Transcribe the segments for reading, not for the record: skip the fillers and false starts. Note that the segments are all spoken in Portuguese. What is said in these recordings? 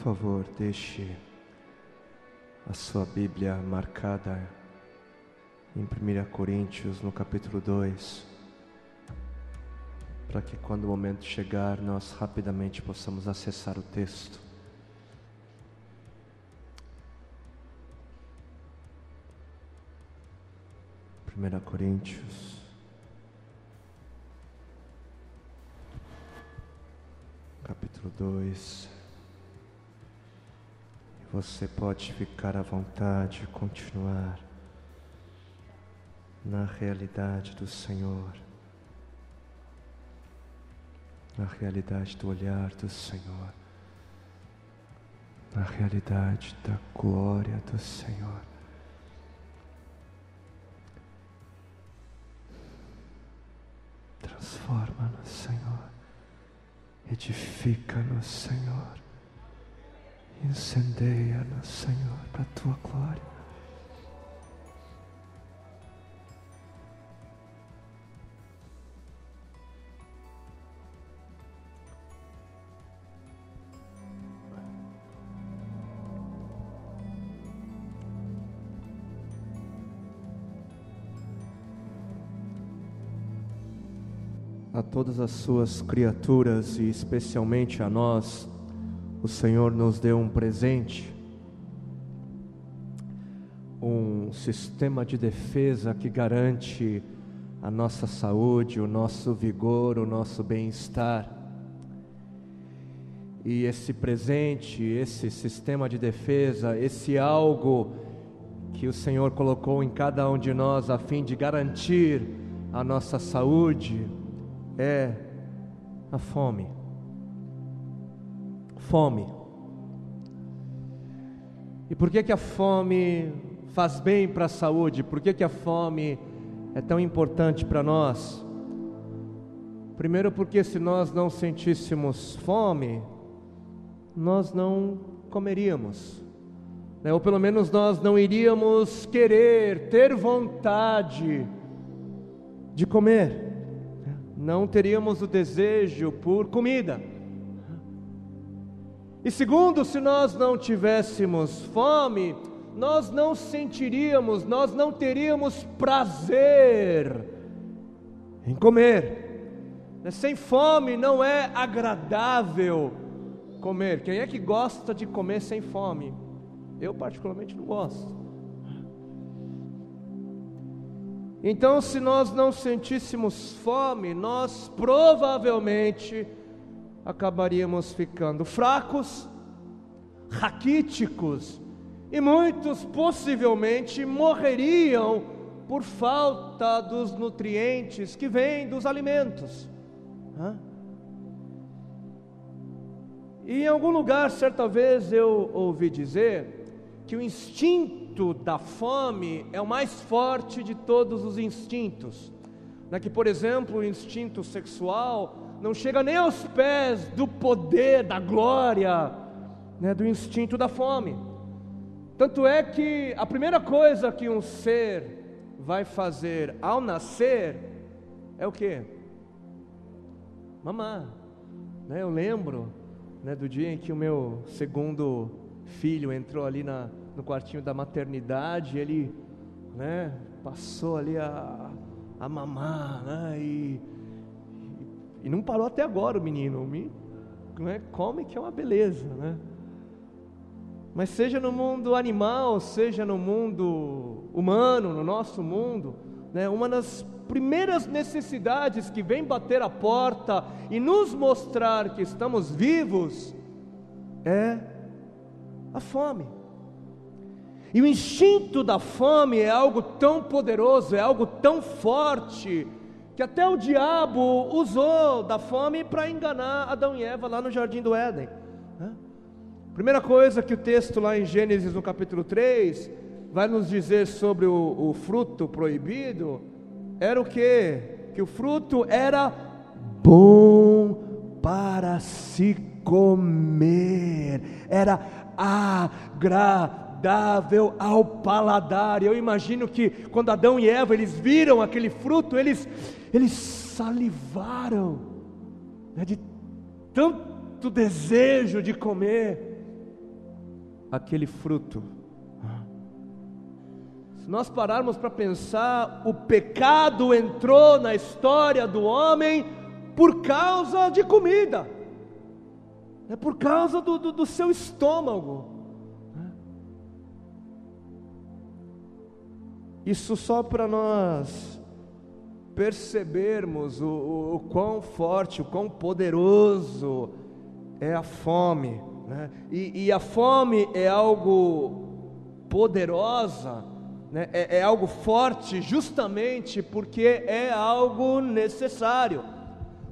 favor, deixe a sua Bíblia marcada em 1 Coríntios, no capítulo 2, para que quando o momento chegar, nós rapidamente possamos acessar o texto. Primeira Coríntios, capítulo 2. Você pode ficar à vontade e continuar na realidade do Senhor, na realidade do olhar do Senhor, na realidade da glória do Senhor. Transforma-nos, Senhor, edifica-nos, Senhor, incendeia-nos, Senhor, para a Tua glória. A todas as suas criaturas e especialmente a nós, o Senhor nos deu um presente, um sistema de defesa que garante a nossa saúde, o nosso vigor, o nosso bem-estar. E esse presente, esse sistema de defesa, esse algo que o Senhor colocou em cada um de nós a fim de garantir a nossa saúde, é a fome. Fome. E por que a fome faz bem para a saúde? Por que a fome é tão importante para nós? Primeiro, porque se nós não sentíssemos fome, nós não comeríamos, né? Ou pelo menos nós não iríamos querer, ter vontade de comer. Não teríamos o desejo por comida. E segundo, se nós não tivéssemos fome, nós não sentiríamos, nós não teríamos prazer em comer. Sem fome não é agradável comer. Quem é que gosta de comer sem fome? Eu particularmente não gosto. Então, se nós não sentíssemos fome, nós provavelmente acabaríamos ficando fracos, raquíticos, e muitos possivelmente morreriam por falta dos nutrientes que vêm dos alimentos. E em algum lugar, certa vez, eu ouvi dizer que o instinto da fome é o mais forte de todos os instintos, que, por exemplo, o instinto sexual não chega nem aos pés do poder, da glória, do instinto da fome. Tanto é que a primeira coisa que um ser vai fazer ao nascer é o quê? Mamar. Eu lembro do dia em que o meu segundo filho entrou ali no quartinho da maternidade, ele passou ali a mamar, e não parou até agora o menino, come que é uma beleza, Mas seja no mundo animal, seja no mundo humano, no nosso mundo, uma das primeiras necessidades que vem bater a porta e nos mostrar que estamos vivos é a fome. E o instinto da fome é algo tão poderoso, é algo tão forte, que até o diabo usou da fome para enganar Adão e Eva lá no Jardim do Éden. Primeira coisa que o texto lá em Gênesis no capítulo 3 vai nos dizer sobre o fruto proibido, era o quê? Que o fruto era bom para se comer, era agradável ao paladar. Eu imagino que quando Adão e Eva eles viram aquele fruto, eles salivaram, de tanto desejo de comer. aquele fruto. Se nós pararmos para pensar, o pecado entrou na história do homem por causa de comida, por causa do seu estômago. Isso só para nós percebermos o quão forte, o quão poderoso é a fome, né? E a fome é algo poderosa, né? É algo forte justamente porque é algo necessário.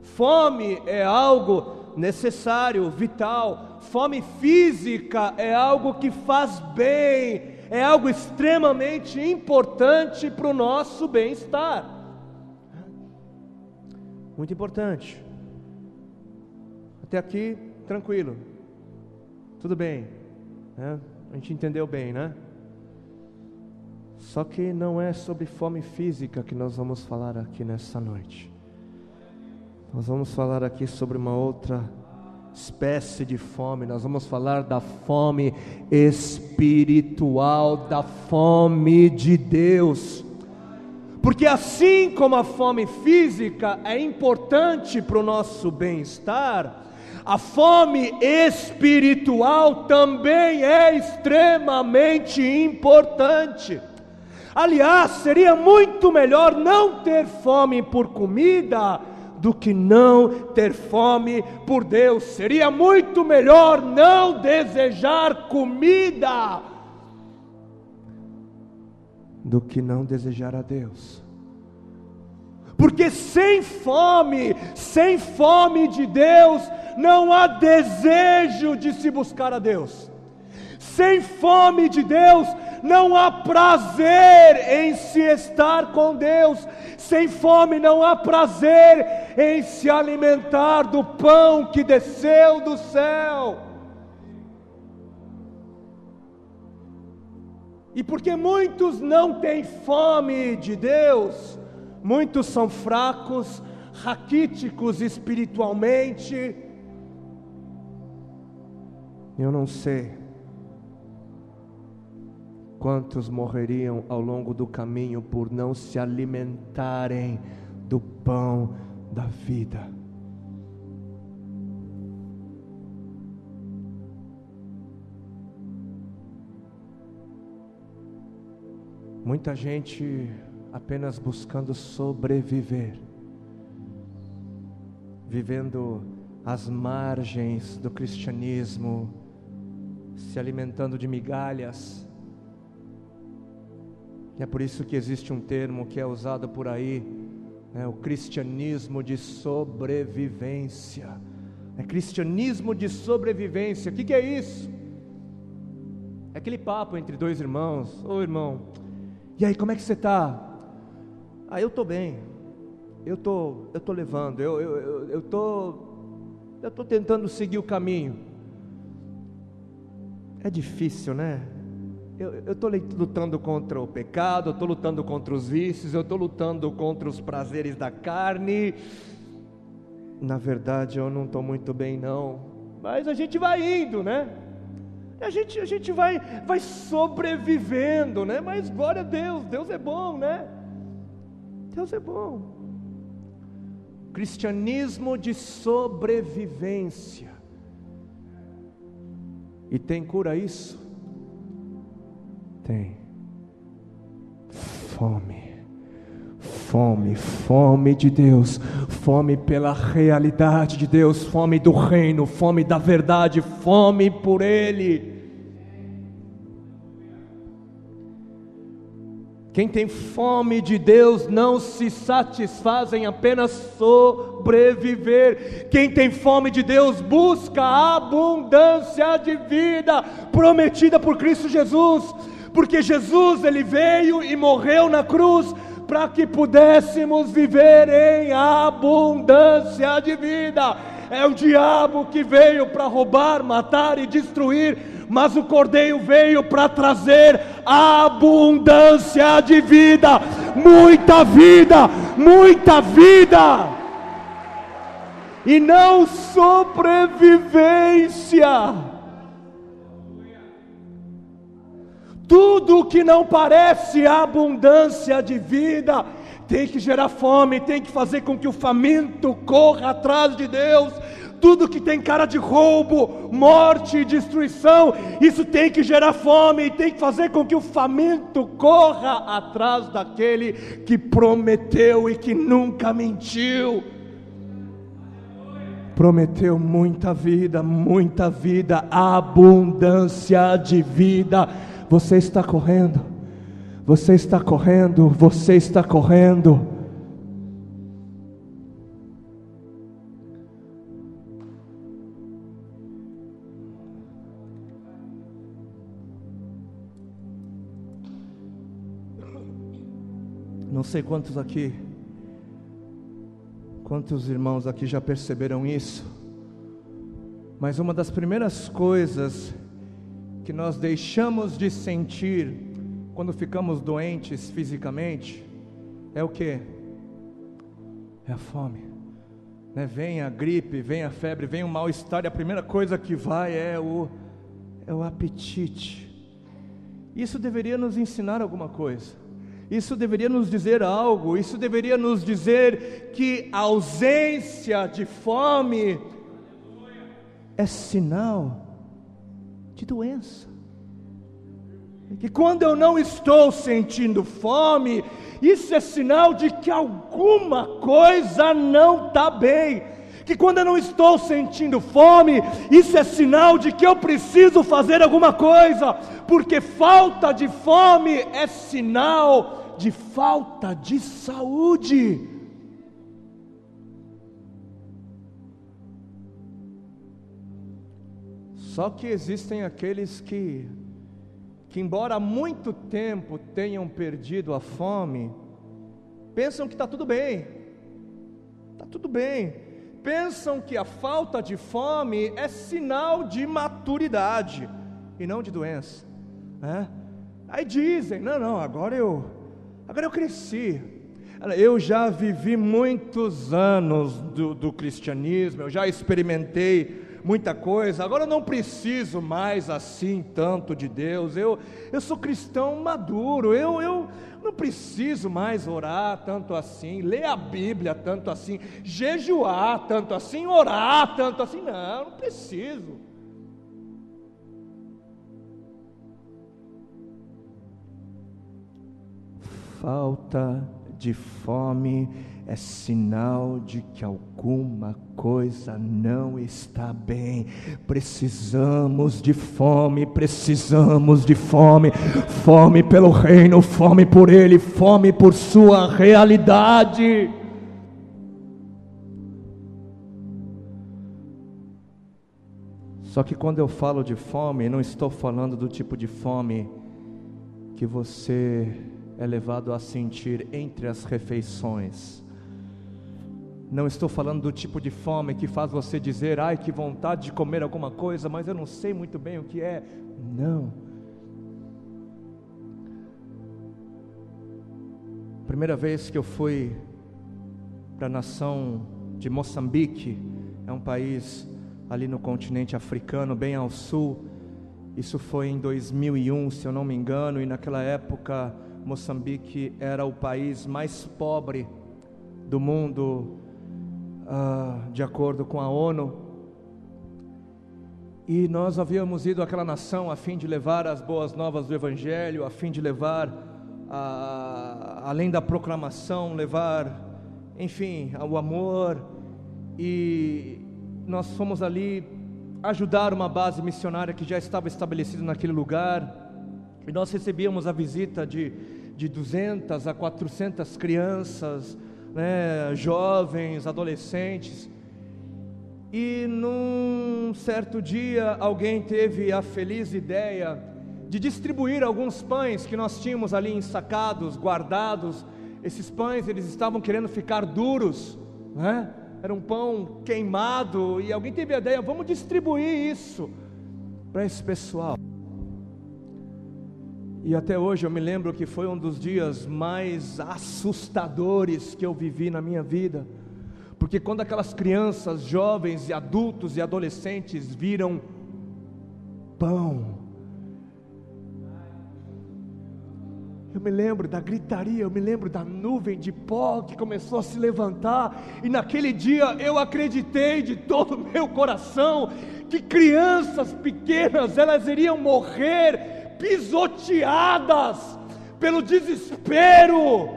Fome é algo necessário, vital. Fome física é algo que faz bem, é algo extremamente importante para o nosso bem-estar. Muito importante. Até aqui, tranquilo. Tudo bem, né? A gente entendeu bem, né? Só que não é sobre fome física que nós vamos falar aqui nessa noite. Nós vamos falar aqui sobre uma outra espécie de fome. Nós vamos falar da fome espiritual, da fome de Deus. Porque assim como a fome física é importante para o nosso bem-estar, a fome espiritual também é extremamente importante. Aliás, seria muito melhor não ter fome por comida do que não ter fome por Deus. Seria muito melhor não desejar comida do que não desejar a Deus. Porque sem fome de Deus, não há desejo de se buscar a Deus. Sem fome de Deus, não há prazer em se estar com Deus. Sem fome não há prazer em se alimentar do pão que desceu do céu. E porque muitos não têm fome de Deus, muitos são fracos, raquíticos espiritualmente. Eu não sei quantos morreriam ao longo do caminho por não se alimentarem do pão da vida. Muita gente apenas buscando sobreviver, vivendo às margens do cristianismo, se alimentando de migalhas. E é por isso que existe um termo que é usado por aí, o cristianismo de sobrevivência. É cristianismo de sobrevivência. O que é isso? É aquele papo entre dois irmãos. Ô irmão, e aí, como é que você está? Eu estou bem, eu tô levando, eu tô tentando seguir o caminho. É difícil, né? Eu estou lutando contra o pecado, eu estou lutando contra os vícios, eu estou lutando contra os prazeres da carne. Na verdade eu não estou muito bem não, mas a gente vai indo, né? A gente vai sobrevivendo, né? Mas glória a Deus, Deus é bom, né? Deus é bom. Cristianismo de sobrevivência. E tem cura isso? Tem. Fome de Deus, fome pela realidade de Deus, fome do reino, fome da verdade, fome por Ele. Quem tem fome de Deus não se satisfaz em apenas sobreviver. Quem tem fome de Deus busca a abundância de vida prometida por Cristo Jesus. Porque Jesus, Ele veio e morreu na cruz para que pudéssemos viver em abundância de vida. É o diabo que veio para roubar, matar e destruir, mas o Cordeiro veio para trazer abundância de vida, muita vida, muita vida, e não sobrevivência. Tudo que não parece abundância de vida tem que gerar fome, tem que fazer com que o faminto corra atrás de Deus. Tudo que tem cara de roubo, morte e destruição, isso tem que gerar fome, tem que fazer com que o faminto corra atrás daquele que prometeu e que nunca mentiu. Prometeu muita vida, abundância de vida. Você está correndo, você está correndo, você está correndo. Não sei quantos irmãos aqui já perceberam isso, mas uma das primeiras coisas que nós deixamos de sentir quando ficamos doentes fisicamente é o quê? É a fome, né? Vem a gripe, vem a febre, vem o mal-estar, e a primeira coisa que vai é o apetite. Isso deveria nos ensinar alguma coisa. Isso deveria nos dizer algo, isso deveria nos dizer que a ausência de fome é sinal de doença. Que quando eu não estou sentindo fome, isso é sinal de que alguma coisa não está bem. Que quando eu não estou sentindo fome, isso é sinal de que eu preciso fazer alguma coisa, porque falta de fome é sinal de falta de saúde. Só que existem aqueles que embora há muito tempo tenham perdido a fome, pensam que está tudo bem, pensam que a falta de fome é sinal de maturidade e não de doença, né? Aí dizem, não, agora eu cresci, eu já vivi muitos anos do cristianismo, eu já experimentei muita coisa, agora eu não preciso mais assim tanto de Deus, eu sou cristão maduro, eu não preciso mais orar tanto assim, ler a Bíblia tanto assim, jejuar tanto assim, orar tanto assim, não preciso. Falta de fome é sinal de que alguma coisa não está bem. Precisamos de fome, fome pelo reino, fome por Ele, fome por sua realidade. Só que quando eu falo de fome, não estou falando do tipo de fome que você é levado a sentir entre as refeições. Não estou falando do tipo de fome que faz você dizer, ai que vontade de comer alguma coisa, mas eu não sei muito bem o que é. Não. Primeira vez que eu fui para a nação de Moçambique, é um país ali no continente africano, bem ao sul. Isso foi em 2001, se eu não me engano, e naquela época Moçambique era o país mais pobre do mundo, de acordo com a ONU, e nós havíamos ido àquela nação a fim de levar as boas novas do Evangelho, a fim de levar, além da proclamação, levar, enfim, o amor, e nós fomos ali ajudar uma base missionária que já estava estabelecida naquele lugar, e nós recebíamos a visita de 200 a 400 crianças, né, jovens, adolescentes, e num certo dia alguém teve a feliz ideia de distribuir alguns pães que nós tínhamos ali ensacados, guardados. Esses pães, eles estavam querendo ficar duros, né? Era um pão queimado, e alguém teve a ideia, vamos distribuir isso para esse pessoal. E até hoje eu me lembro que foi um dos dias mais assustadores que eu vivi na minha vida, porque quando aquelas crianças, jovens e adultos e adolescentes viram pão, Eu me lembro da gritaria, eu me lembro da nuvem de pó que começou a se levantar, e naquele dia eu acreditei de todo o meu coração que crianças pequenas, elas iriam morrer pisoteadas pelo desespero,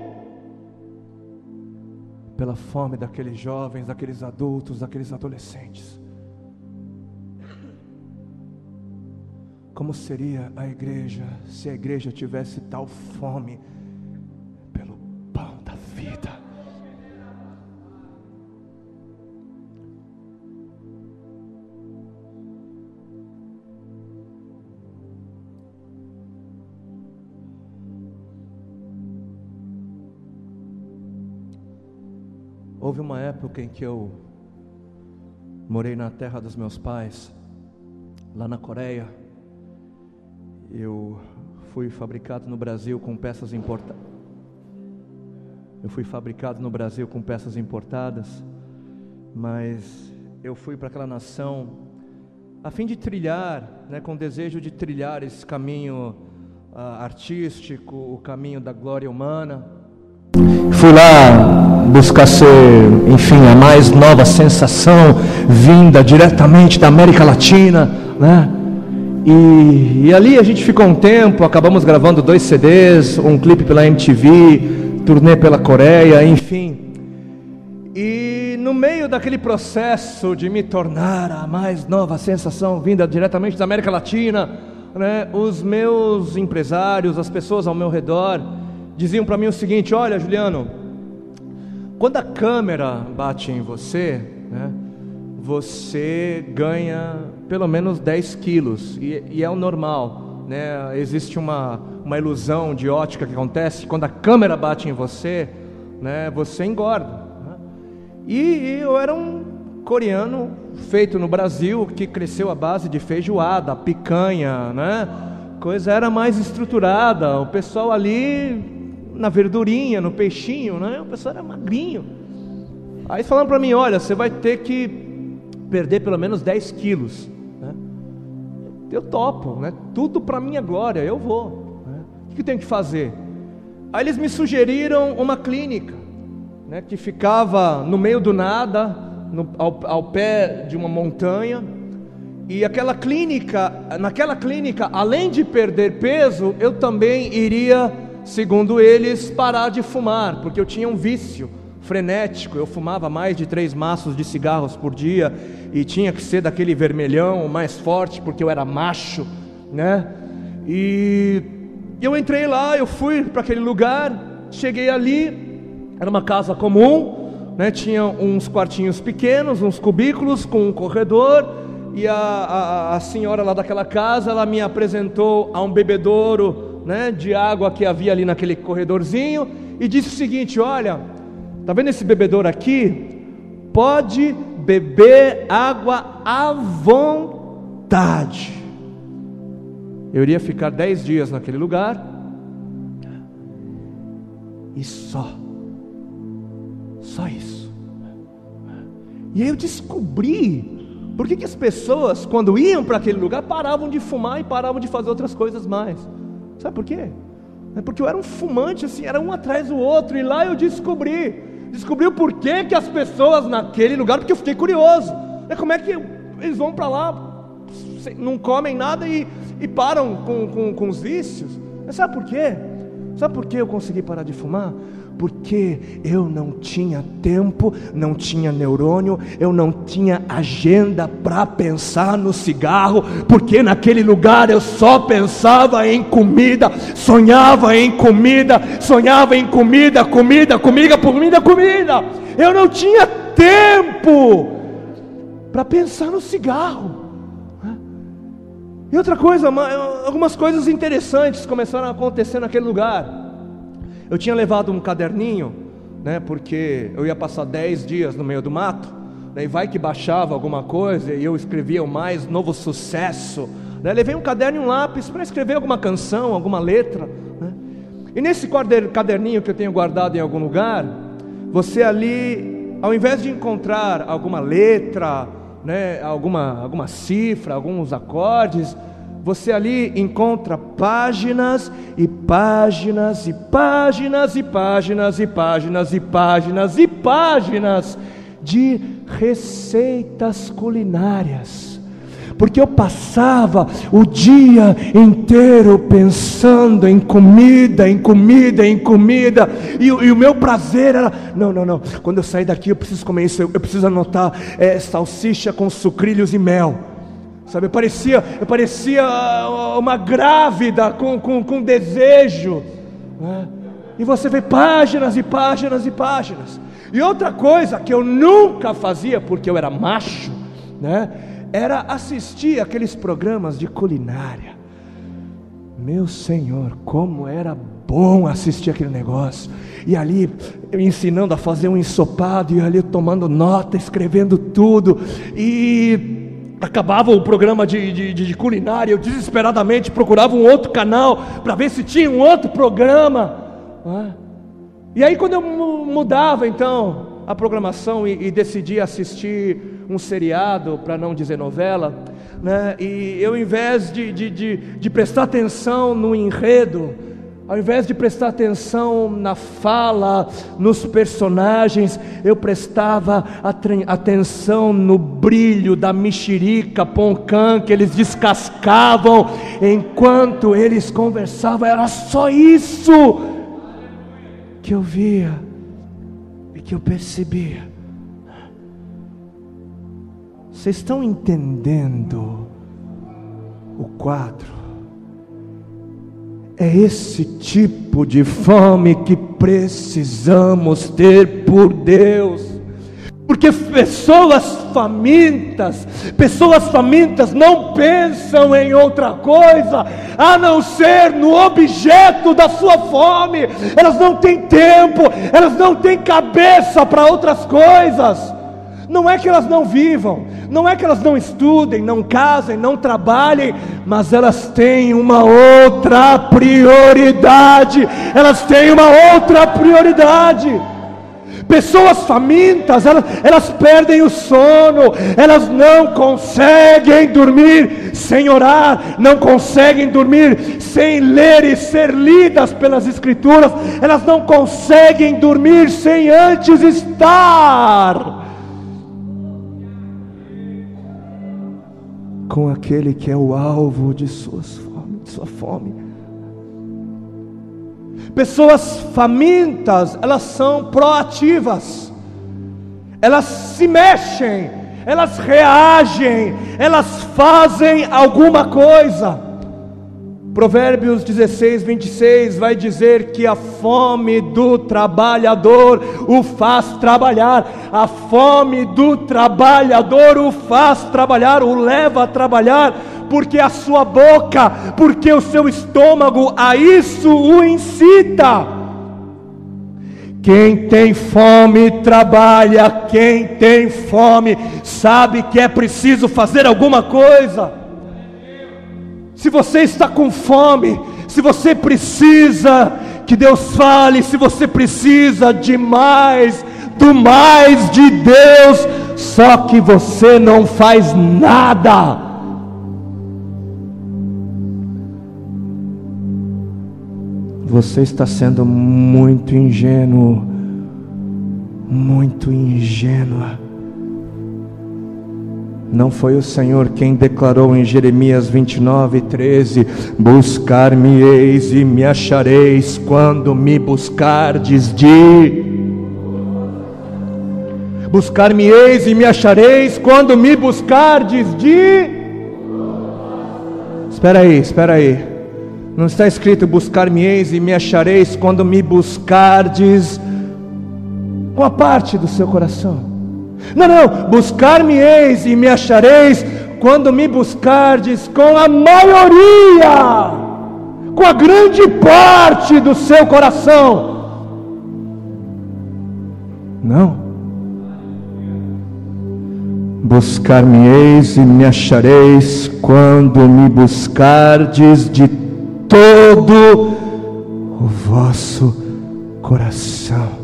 pela fome daqueles jovens, daqueles adultos, daqueles adolescentes. Como seria a igreja se a igreja tivesse tal fome pelo pão da vida? Houve uma época em que eu morei na terra dos meus pais, lá na Coreia. Eu fui fabricado no Brasil com peças importadas. Mas eu fui para aquela nação a fim de trilhar, com o desejo de trilhar esse caminho artístico, o caminho da glória humana. Fui lá buscar ser, enfim, a mais nova sensação vinda diretamente da América Latina, E ali a gente ficou um tempo, acabamos gravando 2 CDs, um clipe pela MTV, turnê pela Coreia, enfim. E no meio daquele processo de me tornar a mais nova sensação vinda diretamente da América Latina, os meus empresários, as pessoas ao meu redor, diziam para mim o seguinte: olha, Juliano, quando a câmera bate em você, você ganha pelo menos 10 quilos, e é o normal, existe uma ilusão de ótica que acontece, quando a câmera bate em você, você engorda, E eu era um coreano feito no Brasil, que cresceu à base de feijoada, picanha, coisa era mais estruturada, o pessoal ali na verdurinha, no peixinho, o pessoal era magrinho. Aí falaram para mim: olha, você vai ter que perder pelo menos 10 quilos, Eu topo, tudo para minha glória, eu vou, O que eu tenho que fazer? Aí eles me sugeriram uma clínica, que ficava no meio do nada, ao pé de uma montanha. E naquela clínica, além de perder peso, eu também iria, segundo eles, parar de fumar, porque eu tinha um vício frenético. Eu fumava mais de 3 maços de cigarros por dia, e tinha que ser daquele vermelhão mais forte, porque eu era macho, E eu entrei lá, eu fui para aquele lugar, cheguei ali, era uma casa comum, tinha uns quartinhos pequenos, uns cubículos com um corredor, e a senhora lá daquela casa, ela me apresentou a um bebedouro, de água que havia ali naquele corredorzinho, e disse o seguinte: olha, tá vendo esse bebedouro aqui? Pode beber água à vontade. Eu iria ficar 10 dias naquele lugar, e só isso. E aí eu descobri por que as pessoas, quando iam para aquele lugar, paravam de fumar e paravam de fazer outras coisas mais. Sabe por quê? É porque eu era um fumante, assim, era um atrás do outro. E lá eu descobri o porquê que as pessoas naquele lugar, porque eu fiquei curioso, como é que eles vão para lá, não comem nada e param com os vícios. Mas sabe por quê? Sabe por que eu consegui parar de fumar? Porque eu não tinha tempo, não tinha neurônio, eu não tinha agenda para pensar no cigarro, porque naquele lugar eu só pensava em comida, sonhava em comida, comida. Eu não tinha tempo para pensar no cigarro. E outra coisa, algumas coisas interessantes começaram a acontecer naquele lugar. Eu tinha levado um caderninho, porque eu ia passar 10 dias no meio do mato, e vai que baixava alguma coisa, e eu escrevia o mais novo sucesso, levei um caderno e um lápis para escrever alguma canção, alguma letra, E nesse caderninho que eu tenho guardado em algum lugar, você ali, ao invés de encontrar alguma letra, alguma cifra, alguns acordes, você ali encontra páginas e páginas e páginas e páginas e páginas e páginas e páginas de receitas culinárias. Porque eu passava o dia inteiro pensando em comida, em comida, em comida, e o meu prazer era, não, quando eu sair daqui eu preciso comer isso, eu preciso anotar salsicha com sucrilhos e mel, sabe, eu parecia uma grávida com desejo, né? E você vê páginas e páginas e páginas. E outra coisa que eu nunca fazia, porque eu era macho, né, era assistir aqueles programas de culinária. Meu Senhor, como era bom assistir aquele negócio. E ali eu ensinando a fazer um ensopado, e ali tomando nota, escrevendo tudo. E acabava o programa de culinária, eu desesperadamente procurava um outro canal para ver se tinha um outro programa. E aí quando eu mudava então a programação e decidi assistir um seriado, para não dizer novela, né? E eu, ao invés de prestar atenção no enredo, ao invés de prestar atenção na fala, nos personagens, eu prestava atenção no brilho da mexerica poncã que eles descascavam enquanto eles conversavam. Era só isso que eu via e que eu percebia. Vocês estão entendendo o quadro? É esse tipo de fome que precisamos ter por Deus. Porque pessoas famintas não pensam em outra coisa a não ser no objeto da sua fome. Elas não têm tempo, elas não têm cabeça para outras coisas. Não é que elas não vivam, não é que elas não estudem, não casem, não trabalhem, mas elas têm uma outra prioridade. Elas têm uma outra prioridade. Pessoas famintas, elas perdem o sono, elas não conseguem dormir sem orar, não conseguem dormir sem ler e ser lidas pelas Escrituras, elas não conseguem dormir sem antes estar com aquele que é o alvo de sua fome. Pessoas famintas, elas são proativas, elas se mexem, elas reagem, elas fazem alguma coisa. Provérbios 16:26 vai dizer que a fome do trabalhador o faz trabalhar. A fome do trabalhador o faz trabalhar, o leva a trabalhar, porque a sua boca, porque o seu estômago a isso o incita. Quem tem fome trabalha, quem tem fome sabe que é preciso fazer alguma coisa. Se você está com fome, se você precisa que Deus fale, se você precisa de mais, do mais de Deus, só que você não faz nada. Você está sendo muito ingênuo, muito ingênua. Não foi o Senhor quem declarou em Jeremias 29:13: buscar-me-eis e me achareis quando me buscardes buscar-me-eis e me achareis quando me buscardes Espera aí. Não está escrito buscar-me-eis e me achareis quando me buscardes com a parte do seu coração. Não, buscar-me-eis e me achareis quando me buscardes com a maioria, com a grande parte do seu coração. Não. Buscar-me-eis e me achareis quando me buscardes de todo o vosso coração.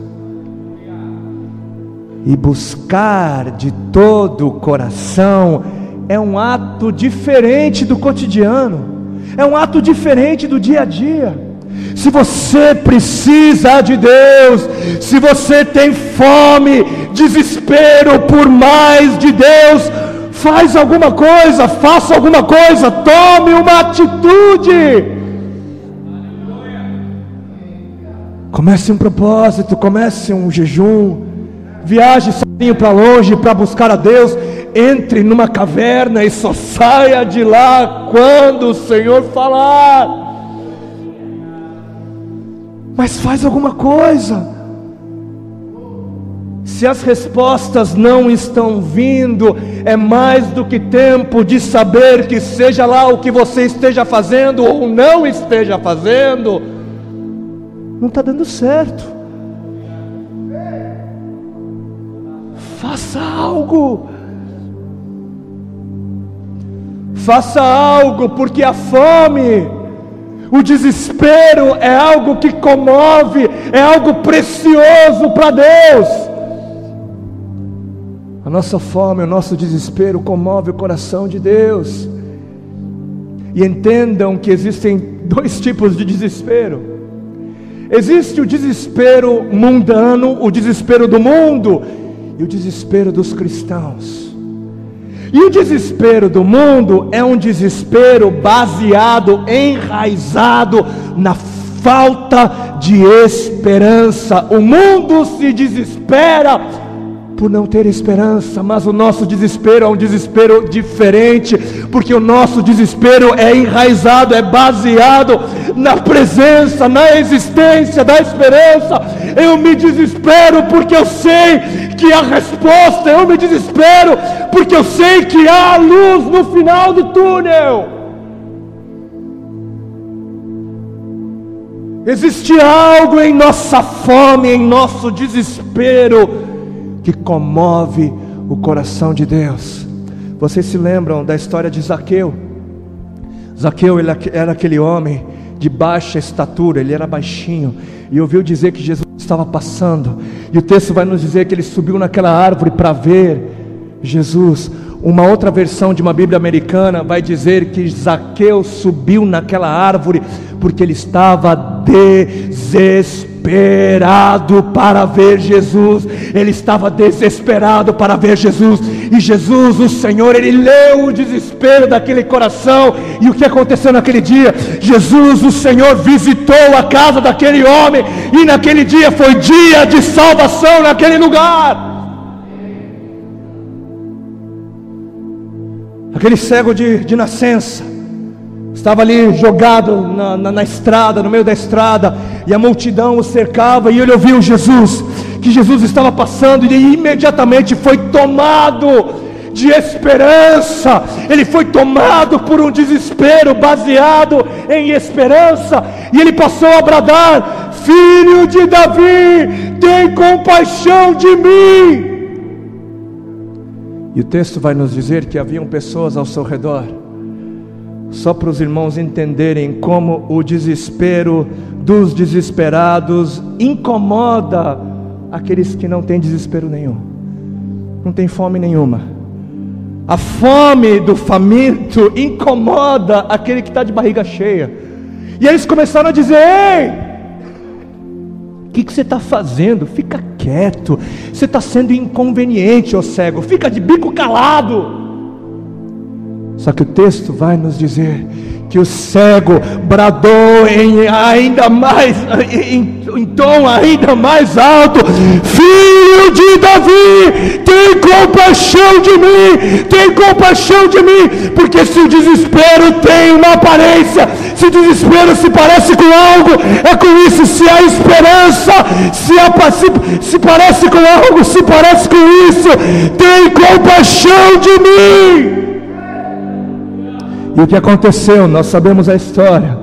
E buscar de todo o coração é um ato ato diferente do cotidiano, é um ato diferente do dia a dia. Se você precisa de Deus, se você tem fome, desespero por mais de Deus, faz alguma coisa, faça alguma coisa, tome uma atitude. Comece um propósito, comece um jejum, viaje sozinho para longe para buscar a Deus, entre numa caverna e só saia de lá quando o Senhor falar. Mas faz alguma coisa. Se as respostas não estão vindo, é mais do que tempo de saber que seja lá o que você esteja fazendo ou não esteja fazendo, não está dando certo. Faça algo. Faça algo, porque a fome, o desespero é algo que comove, é algo precioso para Deus. A nossa fome, o nosso desespero comove o coração de Deus. E entendam que existem dois tipos de desespero. Existe o desespero mundano, o desespero do mundo, e o desespero dos cristãos. E o desespero do mundo é um desespero baseado, enraizado na falta de esperança. O mundo se desespera por não ter esperança, mas o nosso desespero é um desespero diferente, porque o nosso desespero é enraizado, é baseado na presença, na existência da esperança. Eu me desespero porque eu sei que há resposta, eu me desespero porque eu sei que há luz no final do túnel. Existe algo em nossa fome, em nosso desespero, que comove o coração de Deus. Vocês se lembram da história de Zaqueu? Zaqueu, ele era aquele homem de baixa estatura, ele era baixinho, e ouviu dizer que Jesus estava passando, e o texto vai nos dizer que ele subiu naquela árvore para ver Jesus. Uma outra versão de uma Bíblia americana vai dizer que Zaqueu subiu naquela árvore porque ele estava desesperado para ver Jesus. Ele estava desesperado para ver Jesus. E Jesus, o Senhor, Ele leu o desespero daquele coração. E o que aconteceu naquele dia? Jesus, o Senhor, visitou a casa daquele homem. E naquele dia foi dia de salvação naquele lugar. Aquele cego de nascença estava ali jogado na estrada, no meio da estrada, e a multidão o cercava, e ele ouviu Jesus, que Jesus estava passando, e imediatamente foi tomado de esperança. Ele foi tomado por um desespero baseado em esperança, e ele passou a bradar: Filho de Davi, tem compaixão de mim. E o texto vai nos dizer que haviam pessoas ao seu redor, só para os irmãos entenderem como o desespero dos desesperados incomoda aqueles que não têm desespero nenhum, não tem fome nenhuma. A fome do faminto incomoda aquele que está de barriga cheia. E eles começaram a dizer: ei, o que você está fazendo? Fica quieto, você está sendo inconveniente, ô cego, fica de bico calado. Só que o texto vai nos dizer que o cego bradou em tom ainda mais alto: Filho de Davi, tem compaixão de mim, tem compaixão de mim. Porque se o desespero tem uma aparência, se o desespero se parece com algo, é com isso. Se a esperança se parece com algo, se parece com isso, tem compaixão de mim. E o que aconteceu? Nós sabemos a história.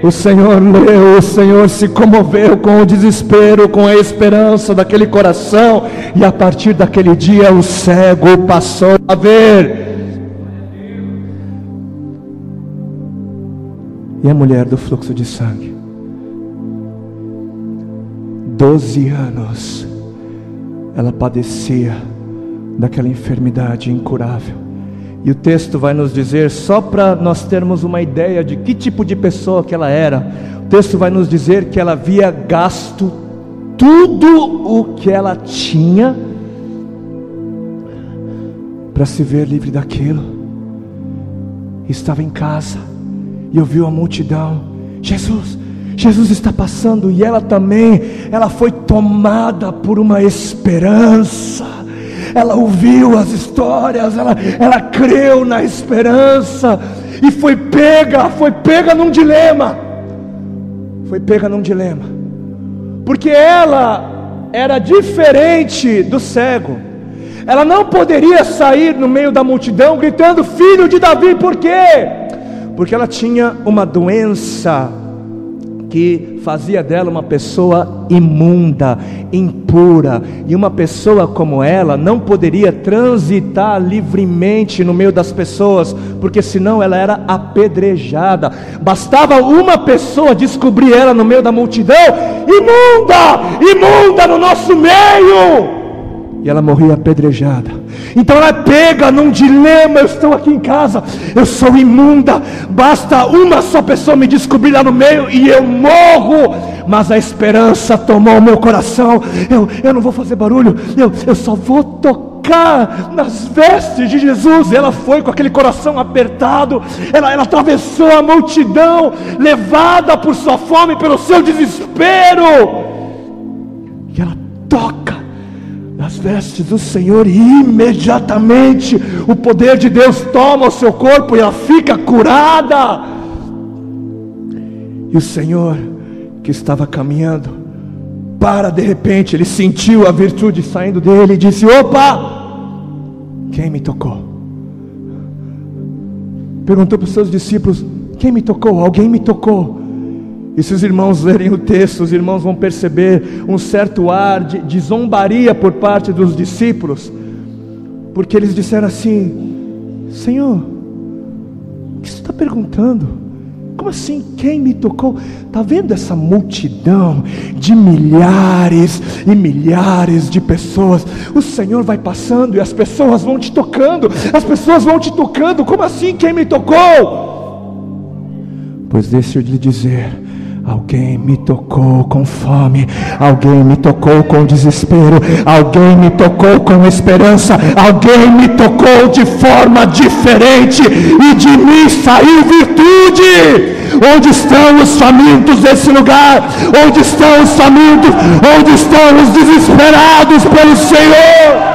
O Senhor leu, o Senhor se comoveu com o desespero, com a esperança daquele coração, e a partir daquele dia o cego passou a ver. E a mulher do fluxo de sangue, 12 anos ela padecia daquela enfermidade incurável, E o texto vai nos dizer, só para nós termos uma ideia de que tipo de pessoa que ela era, o texto vai nos dizer que ela havia gasto tudo o que ela tinha para se ver livre daquilo. Estava em casa e ouviu a multidão: Jesus está passando. E ela também, ela foi tomada por uma esperança. Ela ouviu as histórias, ela creu na esperança, e foi pega num dilema. Porque ela era diferente do cego. Ela não poderia sair no meio da multidão gritando: filho de Davi. Por quê? Porque ela tinha uma doença que fazia dela uma pessoa imunda, impura. E uma pessoa como ela não poderia transitar livremente no meio das pessoas, porque senão ela era apedrejada. Bastava uma pessoa descobrir ela no meio da multidão: imunda no nosso meio, e ela morria apedrejada. Então ela pega num dilema: eu estou aqui em casa, eu sou imunda, basta uma só pessoa me descobrir lá no meio e eu morro. Mas a esperança tomou o meu coração. Eu não vou fazer barulho, eu só vou tocar nas vestes de Jesus. Ela foi com aquele coração apertado, ela atravessou a multidão, levada por sua fome, pelo seu desespero, e ela toca nas vestes do Senhor, e imediatamente o poder de Deus toma o seu corpo e ela fica curada. E o Senhor, que estava caminhando, de repente ele sentiu a virtude saindo dele e disse: opa, quem me tocou? Perguntou para os seus discípulos: quem me tocou? Alguém me tocou. E se os irmãos lerem o texto, os irmãos vão perceber um certo ar de zombaria por parte dos discípulos, porque eles disseram assim: Senhor, o que você está perguntando? Como assim, quem me tocou? Está vendo essa multidão de milhares e milhares de pessoas? O Senhor vai passando e as pessoas vão te tocando. Como assim, quem me tocou? Pois deixa eu lhe dizer: alguém me tocou com fome, alguém me tocou com desespero, alguém me tocou com esperança, alguém me tocou de forma diferente, e de mim saiu virtude. Onde estão os famintos desse lugar? Onde estão os famintos? Onde estão os desesperados pelo Senhor?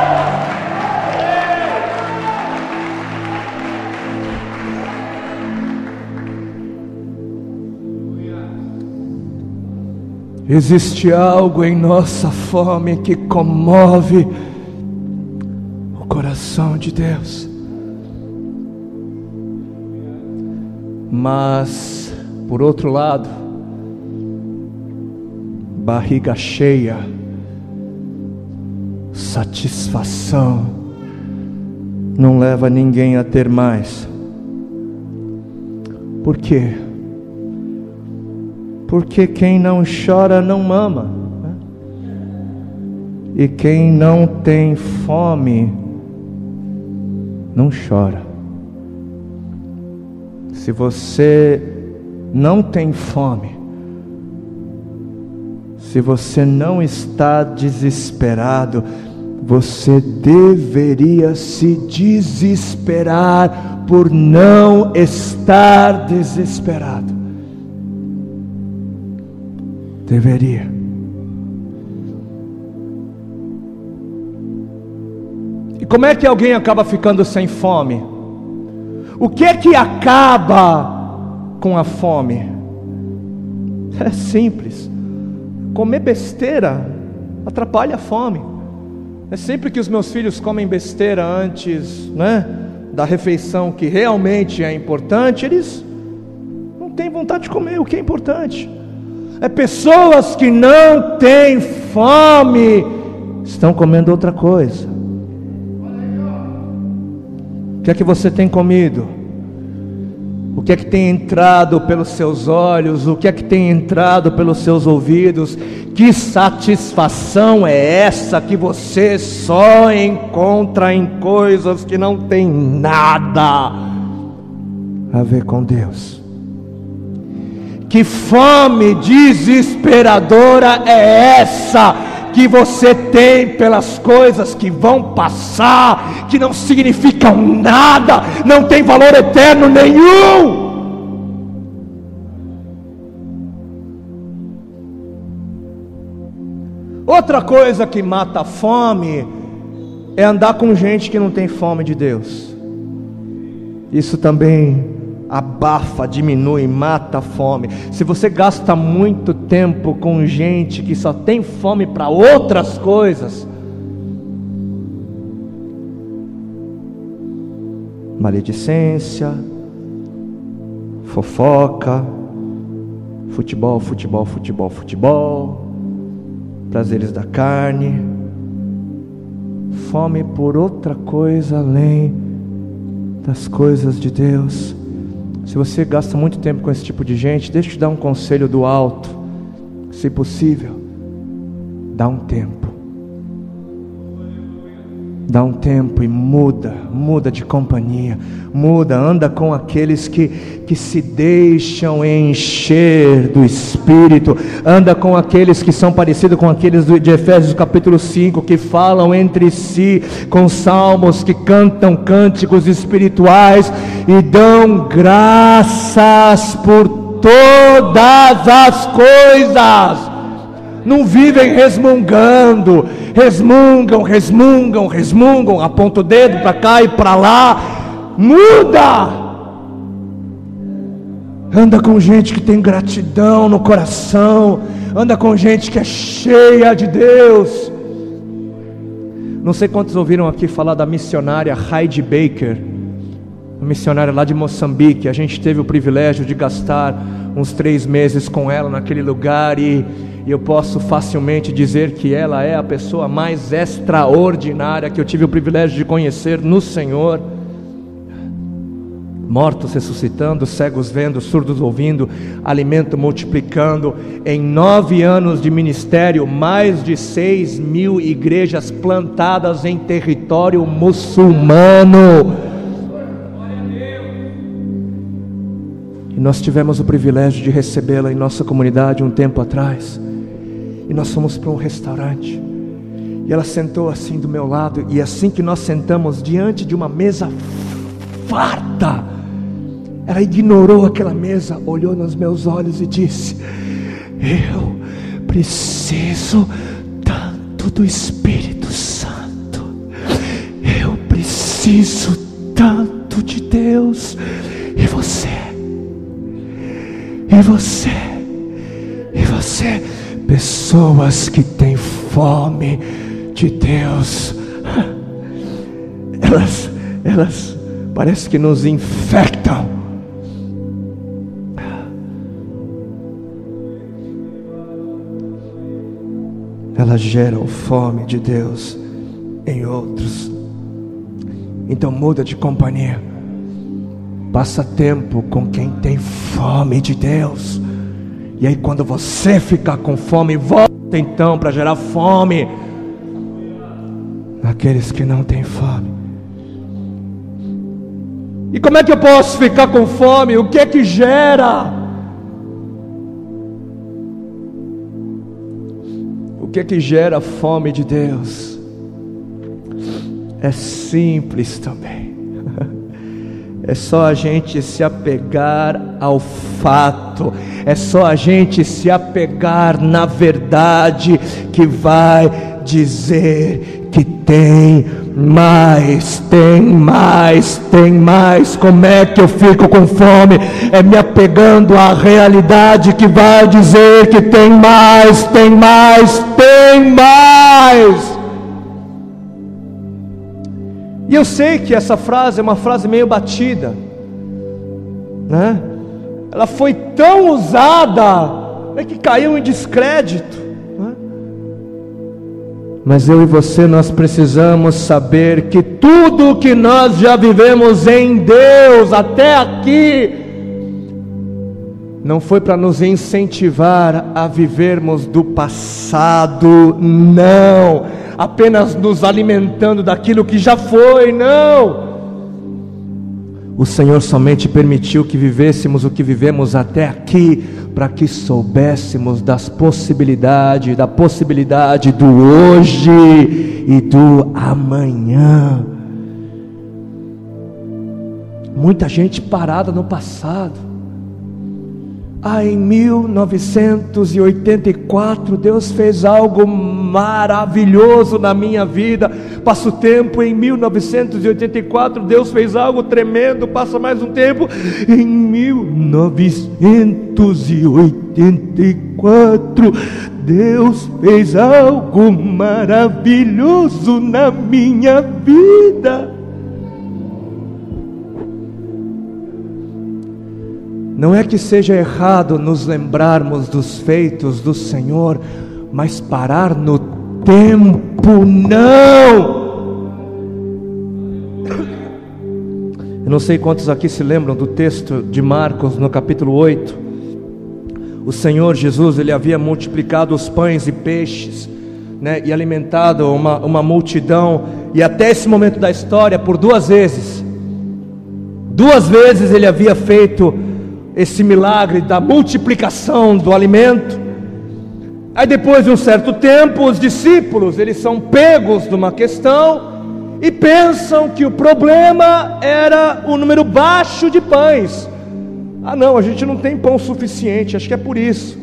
Existe algo em nossa fome que comove o coração de Deus. Mas, por outro lado, barriga cheia, satisfação, não leva ninguém a ter mais. Por quê? Porque quem não chora não mama, né? E quem não tem fome não chora. Se você não tem fome, se você não está desesperado, você deveria se desesperar por não estar desesperado. Deveria. E como é que alguém acaba ficando sem fome? O que é que acaba com a fome? É simples. Comer besteira atrapalha a fome. É sempre que os meus filhos comem besteira antes, né, da refeição que realmente é importante, eles não têm vontade de comer o que é importante. É pessoas que não têm fome, estão comendo outra coisa. O que é que você tem comido? O que é que tem entrado pelos seus olhos, o que é que tem entrado pelos seus ouvidos. Que satisfação é essa que você só encontra em coisas que não tem nada a ver com Deus? Que fome desesperadora é essa que você tem pelas coisas que vão passar, que não significam nada, não tem valor eterno nenhum? Outra coisa que mata a fome é andar com gente que não tem fome de Deus. Isso também abafa, diminui, mata a fome. Se você gasta muito tempo com gente que só tem fome para outras coisas, maledicência, fofoca, futebol, prazeres da carne, fome por outra coisa além das coisas de Deus. Se você gasta muito tempo com esse tipo de gente, deixa eu te dar um conselho do alto. Se possível, dá um tempo. Dá um tempo e muda de companhia, anda com aqueles que se deixam encher do Espírito, anda com aqueles que são parecidos com aqueles de Efésios capítulo 5, que falam entre si com salmos, que cantam cânticos espirituais e dão graças por todas as coisas. Não vivem resmungando, resmungam, aponta o dedo para cá e para lá. Muda! Anda com gente que tem gratidão no coração, anda com gente que é cheia de Deus. Não sei quantos ouviram aqui falar da missionária Heidi Baker, uma missionária lá de Moçambique. A gente teve o privilégio de gastar uns 3 meses com ela naquele lugar, e eu posso facilmente dizer que ela é a pessoa mais extraordinária que eu tive o privilégio de conhecer no Senhor. Mortos ressuscitando, cegos vendo, surdos ouvindo, alimento multiplicando. Em 9 anos de ministério, mais de 6.000 igrejas plantadas em território muçulmano. E nós tivemos o privilégio de recebê-la em nossa comunidade um tempo atrás. E nós fomos para um restaurante, e ela sentou assim do meu lado, e assim que nós sentamos diante de uma mesa farta, ela ignorou aquela mesa, olhou nos meus olhos e disse: eu preciso tanto do Espírito Santo, eu preciso tanto de Deus. E você, pessoas que têm fome de Deus, elas parece que nos infectam. Elas geram fome de Deus em outros. Então muda de companhia, passa tempo com quem tem fome de Deus. E aí quando você ficar com fome, volta então para gerar fome naqueles que não têm fome. E como é que eu posso ficar com fome? O que é que gera? O que é que gera fome de Deus? É simples também. É só a gente se apegar ao fato, é só a gente se apegar na verdade, que vai dizer que tem mais. Como é que eu fico com fome? É me apegando à realidade que vai dizer que tem mais. E eu sei que essa frase é uma frase meio batida, né? Ela foi tão usada, que caiu em descrédito, né? Mas eu e você, nós precisamos saber que tudo que nós já vivemos em Deus até aqui não foi para nos incentivar a vivermos do passado, não, apenas nos alimentando daquilo que já foi, não. O Senhor somente permitiu que vivêssemos o que vivemos até aqui, para que soubéssemos da possibilidade do hoje e do amanhã. Muita gente parada no passado. Em 1984 Deus fez algo maravilhoso na minha vida. Passa o tempo, em 1984 Deus fez algo tremendo. Passa mais um tempo, em 1984 Deus fez algo maravilhoso na minha vida. Não é que seja errado nos lembrarmos dos feitos do Senhor, mas parar no tempo, não. Eu não sei quantos aqui se lembram do texto de Marcos, no capítulo 8. O Senhor Jesus, Ele havia multiplicado os pães e peixes, né, e alimentado uma multidão, e até esse momento da história, por 2 vezes Ele havia feito esse milagre da multiplicação do alimento. Aí depois de um certo tempo, os discípulos, eles são pegos numa questão e pensam que o problema era o número baixo de pães. Não, a gente não tem pão suficiente, acho que é por isso.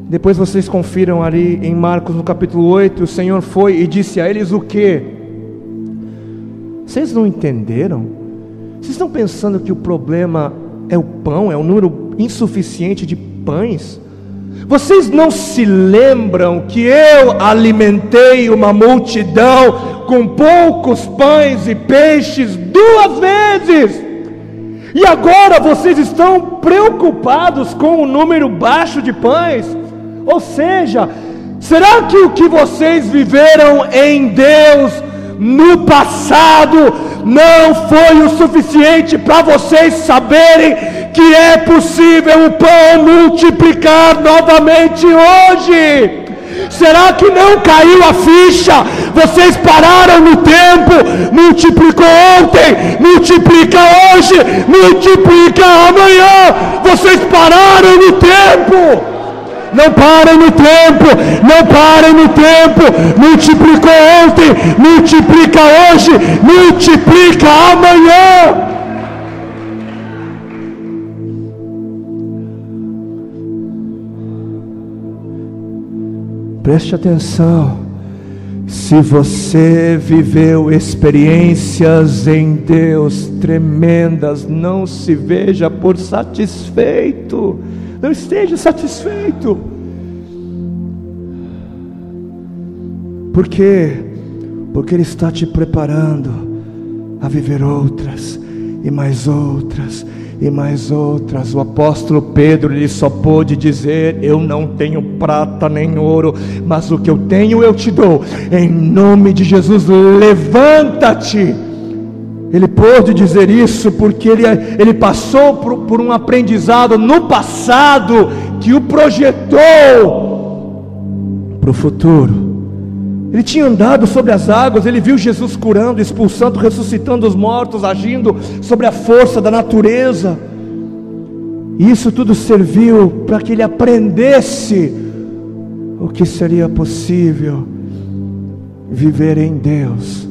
Depois vocês confiram ali em Marcos no capítulo 8, o Senhor foi e disse a eles o quê? Vocês não entenderam? Vocês estão pensando que o problema é o pão, é o número insuficiente de pães? Vocês não se lembram que eu alimentei uma multidão com poucos pães e peixes 2 vezes? E agora vocês estão preocupados com o número baixo de pães? Ou seja, será que o que vocês viveram em Deus no passado não foi o suficiente para vocês saberem que é possível o pão multiplicar novamente hoje? Será que não caiu a ficha? Vocês pararam no tempo. Multiplicou ontem, multiplica hoje, multiplica amanhã. Vocês pararam no tempo. Não parem no tempo, não parem no tempo. Multiplicou ontem, multiplica hoje, multiplica amanhã. Preste atenção. Se você viveu experiências em Deus tremendas, não se veja por satisfeito. Não esteja satisfeito. Por quê? Porque Ele está te preparando a viver outras, e mais outras, e mais outras. O apóstolo Pedro, ele só pôde dizer: eu não tenho prata nem ouro, mas o que eu tenho eu te dou. Em nome de Jesus, levanta-te. Ele pôde dizer isso porque ele passou por um aprendizado no passado que o projetou para o futuro. Ele tinha andado sobre as águas, ele viu Jesus curando, expulsando, ressuscitando os mortos, agindo sobre a força da natureza. E isso tudo serviu para que ele aprendesse o que seria possível viver em Deus.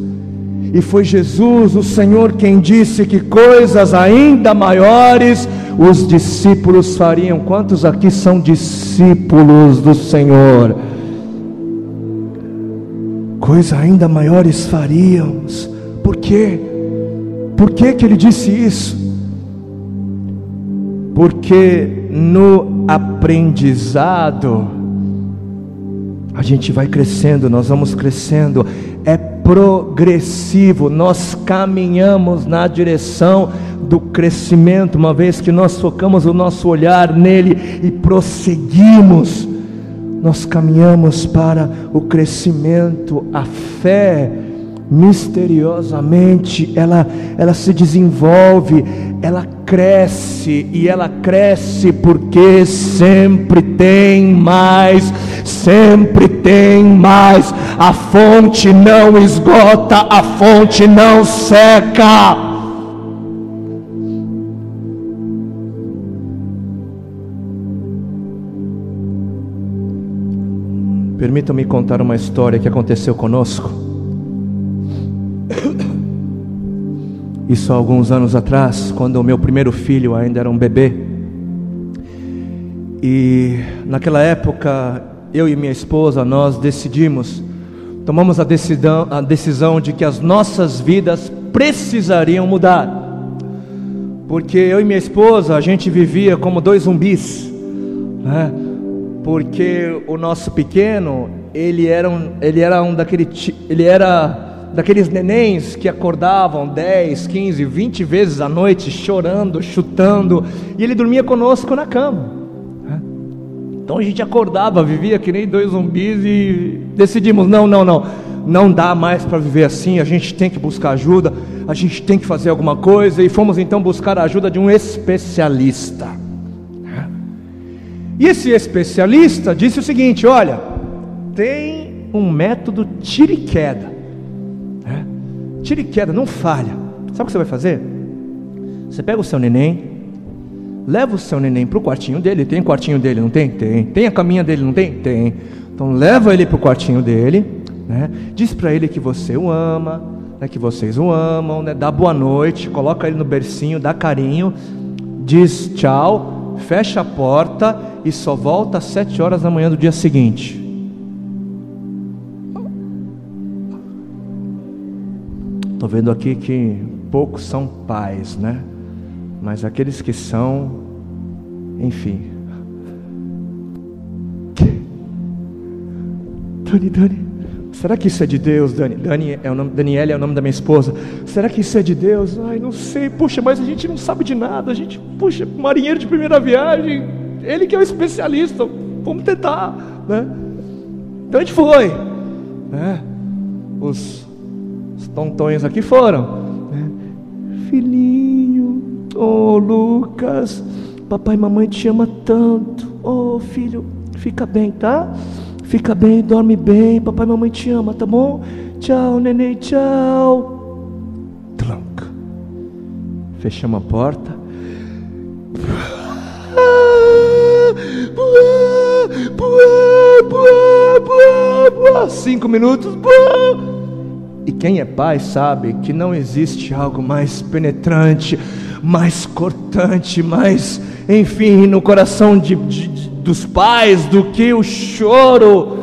E foi Jesus, o Senhor, quem disse que coisas ainda maiores os discípulos fariam. Quantos aqui são discípulos do Senhor? Coisas ainda maiores faríamos. Por quê? Por que que Ele disse isso? Porque no aprendizado a gente vai crescendo, nós vamos crescendo. É progressivo, nós caminhamos na direção do crescimento, uma vez que nós focamos o nosso olhar nele e prosseguimos, nós caminhamos para o crescimento. A fé, misteriosamente, ela se desenvolve, ela cresce, e ela cresce porque sempre tem mais, sempre tem mais. A fonte não esgota, a fonte não seca. Permitam-me contar uma história que aconteceu conosco. Isso há alguns anos atrás, quando o meu primeiro filho ainda era um bebê. E naquela época, eu e minha esposa, nós tomamos a decisão de que as nossas vidas precisariam mudar. Porque eu e minha esposa, a gente vivia como dois zumbis, né? Porque o nosso pequeno, ele era daqueles nenéns que acordavam 10, 15, 20 vezes à noite, chorando, chutando, e ele dormia conosco na cama. Então a gente acordava, vivia que nem dois zumbis, e decidimos, não dá mais para viver assim, a gente tem que buscar ajuda, a gente tem que fazer alguma coisa, e fomos então buscar a ajuda de um especialista. E esse especialista disse o seguinte: olha, tem um método tira e queda, tira e queda, não falha. Sabe o que você vai fazer? Você pega o seu neném, leva o seu neném para o quartinho dele. Tem o quartinho dele, não tem? Tem. Tem a caminha dele, não tem? Tem. Então leva ele para o quartinho dele, né? Diz para ele que você o ama, né? Que vocês o amam, né? Dá boa noite, coloca ele no bercinho, dá carinho, diz tchau, fecha a porta e só volta às 7 horas da manhã do dia seguinte. Estou vendo aqui que poucos são pais, né? Mas aqueles que são, enfim. Dani, será que isso é de Deus, Dani? Daniela é o nome da minha esposa. Será que isso é de Deus? Ai, não sei, puxa, mas a gente não sabe de nada. A gente, puxa, marinheiro de primeira viagem, ele que é o especialista, vamos tentar, né? Então a gente foi, né? Os tontões aqui foram, né? Filhinho, oh Lucas, papai e mamãe te ama tanto. Oh filho, fica bem, tá? Fica bem, dorme bem, papai e mamãe te ama, tá bom? Tchau, neném, tchau. Tranca. Fechamos a porta. 5 minutos. E quem é pai sabe que não existe algo mais penetrante, mais cortante, mais, enfim, no coração dos pais do que o choro.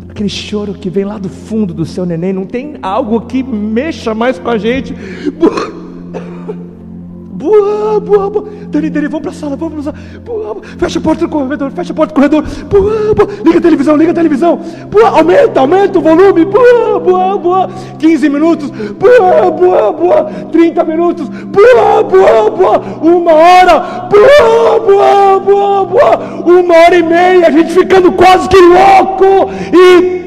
Aquele choro que vem lá do fundo do seu neném. Não tem algo que mexa mais com a gente. Dani, vamos pra sala, fecha a porta do corredor, liga a televisão, aumenta o volume, 15 minutos, 30 minutos, 1 hora, 1h30, a gente ficando quase que louco, e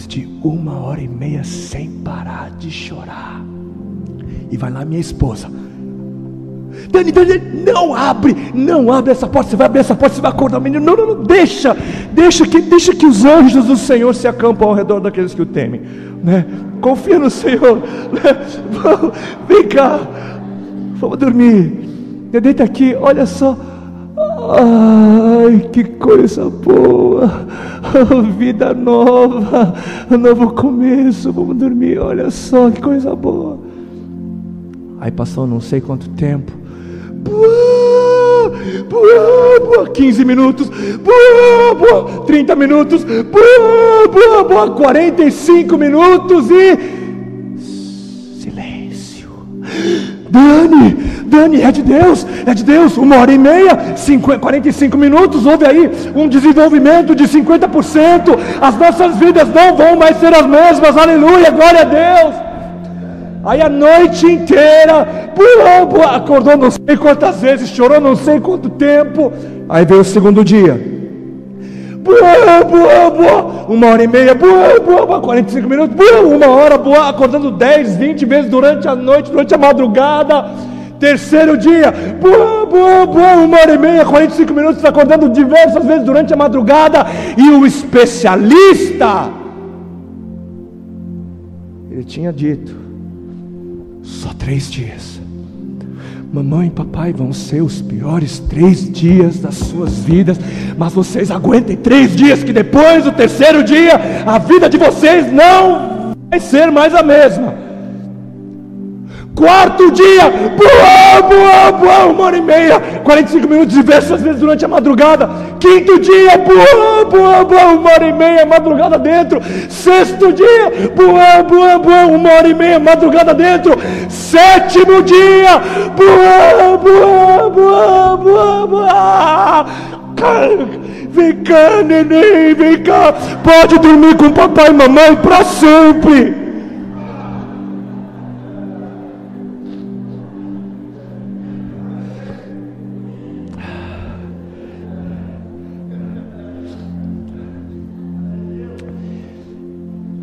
de 1h30 sem parar de chorar. E vai lá minha esposa: Dani, não abre essa porta, você vai abrir essa porta, você vai acordar o menino. Não, deixa que os anjos do Senhor se acampam ao redor daqueles que o temem, né? Confia no Senhor, né? Vem cá, vamos dormir, deita aqui, olha só. Ai, que coisa boa, vida nova, novo começo, vamos dormir, olha só que coisa boa. Aí passou não sei quanto tempo, 15 minutos, 30 minutos, 45 minutos e silêncio. Dani, é de Deus, 1h30, 45 minutos, houve aí um desenvolvimento de 50%, as nossas vidas não vão mais ser as mesmas, aleluia, glória a Deus. Aí a noite inteira, acordou não sei quantas vezes, chorou não sei quanto tempo. Aí veio o segundo dia, 1 hora e meia, 45 minutos, 1 hora, acordando 10, 20 vezes durante a noite, durante a madrugada. Terceiro dia, 1 hora e meia, 45 minutos, acordando diversas vezes durante a madrugada. E o especialista, ele tinha dito: só 3 dias. Mamãe e papai vão ser os piores 3 dias das suas vidas, mas vocês aguentem 3 dias, que depois do terceiro dia a vida de vocês não vai ser mais a mesma. Quarto dia, 1 hora e meia, 45 minutos, diversas vezes durante a madrugada. Quinto dia, 1 hora e meia, madrugada dentro. Sexto dia, 1 hora e meia, madrugada dentro. Sétimo dia, vem cá, neném, vem cá. Pode dormir com papai e mamãe para sempre.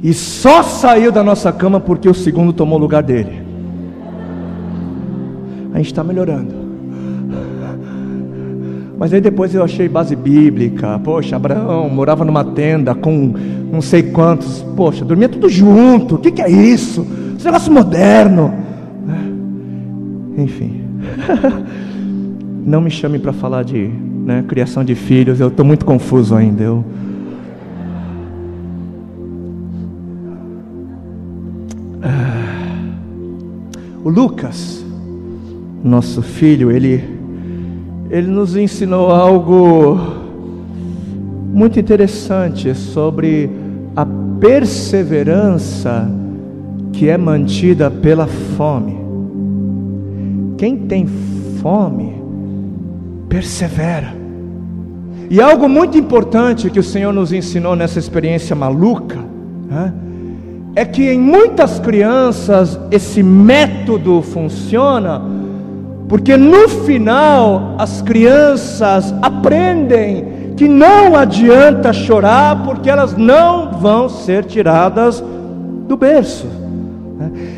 E só saiu da nossa cama porque o segundo tomou o lugar dele. A gente está melhorando. Mas aí depois eu achei base bíblica. Poxa, Abraão morava numa tenda com não sei quantos. Poxa, dormia tudo junto. O que é isso? Esse negócio moderno. Enfim. Não me chame para falar de criação de filhos. Eu estou muito confuso ainda. O Lucas, nosso filho, ele nos ensinou algo muito interessante sobre a perseverança que é mantida pela fome. Quem tem fome, persevera. E algo muito importante que o Senhor nos ensinou nessa experiência maluca, é que em muitas crianças esse método funciona, porque no final as crianças aprendem que não adianta chorar, porque elas não vão ser tiradas do berço.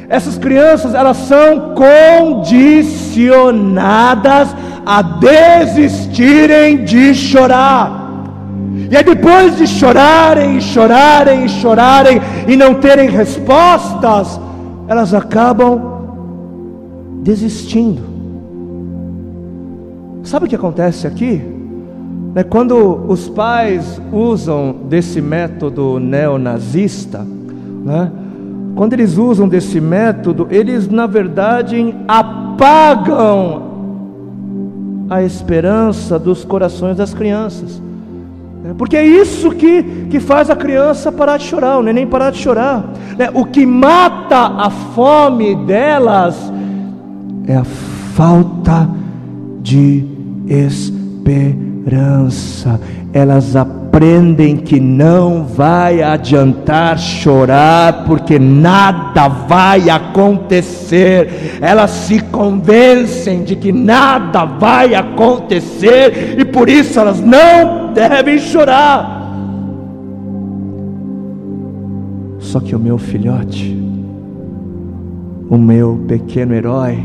Essas crianças, elas são condicionadas a desistirem de chorar. E aí depois de chorarem e não terem respostas, elas acabam desistindo. Sabe o que acontece aqui? Quando os pais usam desse método neonazista, quando eles usam desse método, eles na verdade apagam a esperança dos corações das crianças. Porque é isso que faz a criança parar de chorar, o neném parar de chorar. O que mata a fome delas é a falta de esperança. Elas aprendem que não vai adiantar chorar, porque nada vai acontecer. Elas se convencem de que nada vai acontecer, e por isso elas não devem chorar. Só que o meu filhote, o meu pequeno herói,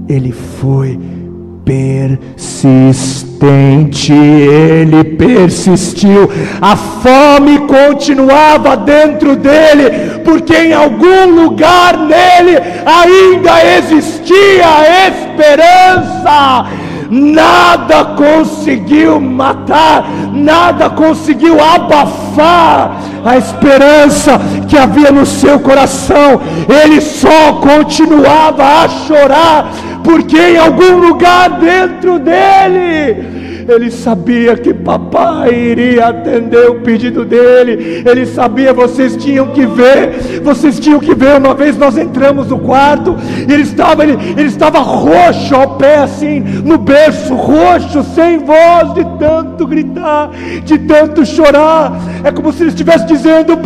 ele foi persistente, ele persistiu. A fome continuava dentro dele, porque em algum lugar nele ainda existia esperança. Nada conseguiu matar, nada conseguiu abafar a esperança que havia no seu coração. Ele só continuava a chorar, porque em algum lugar dentro dele, ele sabia que papai iria atender o pedido dele. Ele sabia, vocês tinham que ver. Uma vez nós entramos no quarto, e ele estava roxo ao pé, assim, no berço, roxo, sem voz, de tanto gritar, de tanto chorar. É como se ele estivesse dizendo: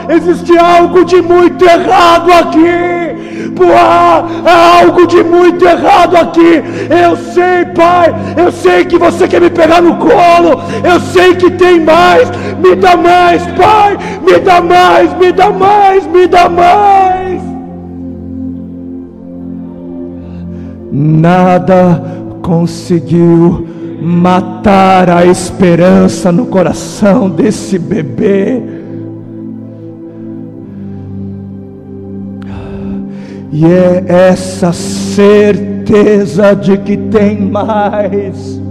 existe algo de muito errado aqui, há algo de muito errado aqui. Eu sei, Pai, eu sei que você quer me pegar no colo, eu sei que tem mais. Me dá mais, Pai, me dá mais, me dá mais, me dá mais. Nada conseguiu matar a esperança no coração desse bebê. E é essa certeza de que tem mais,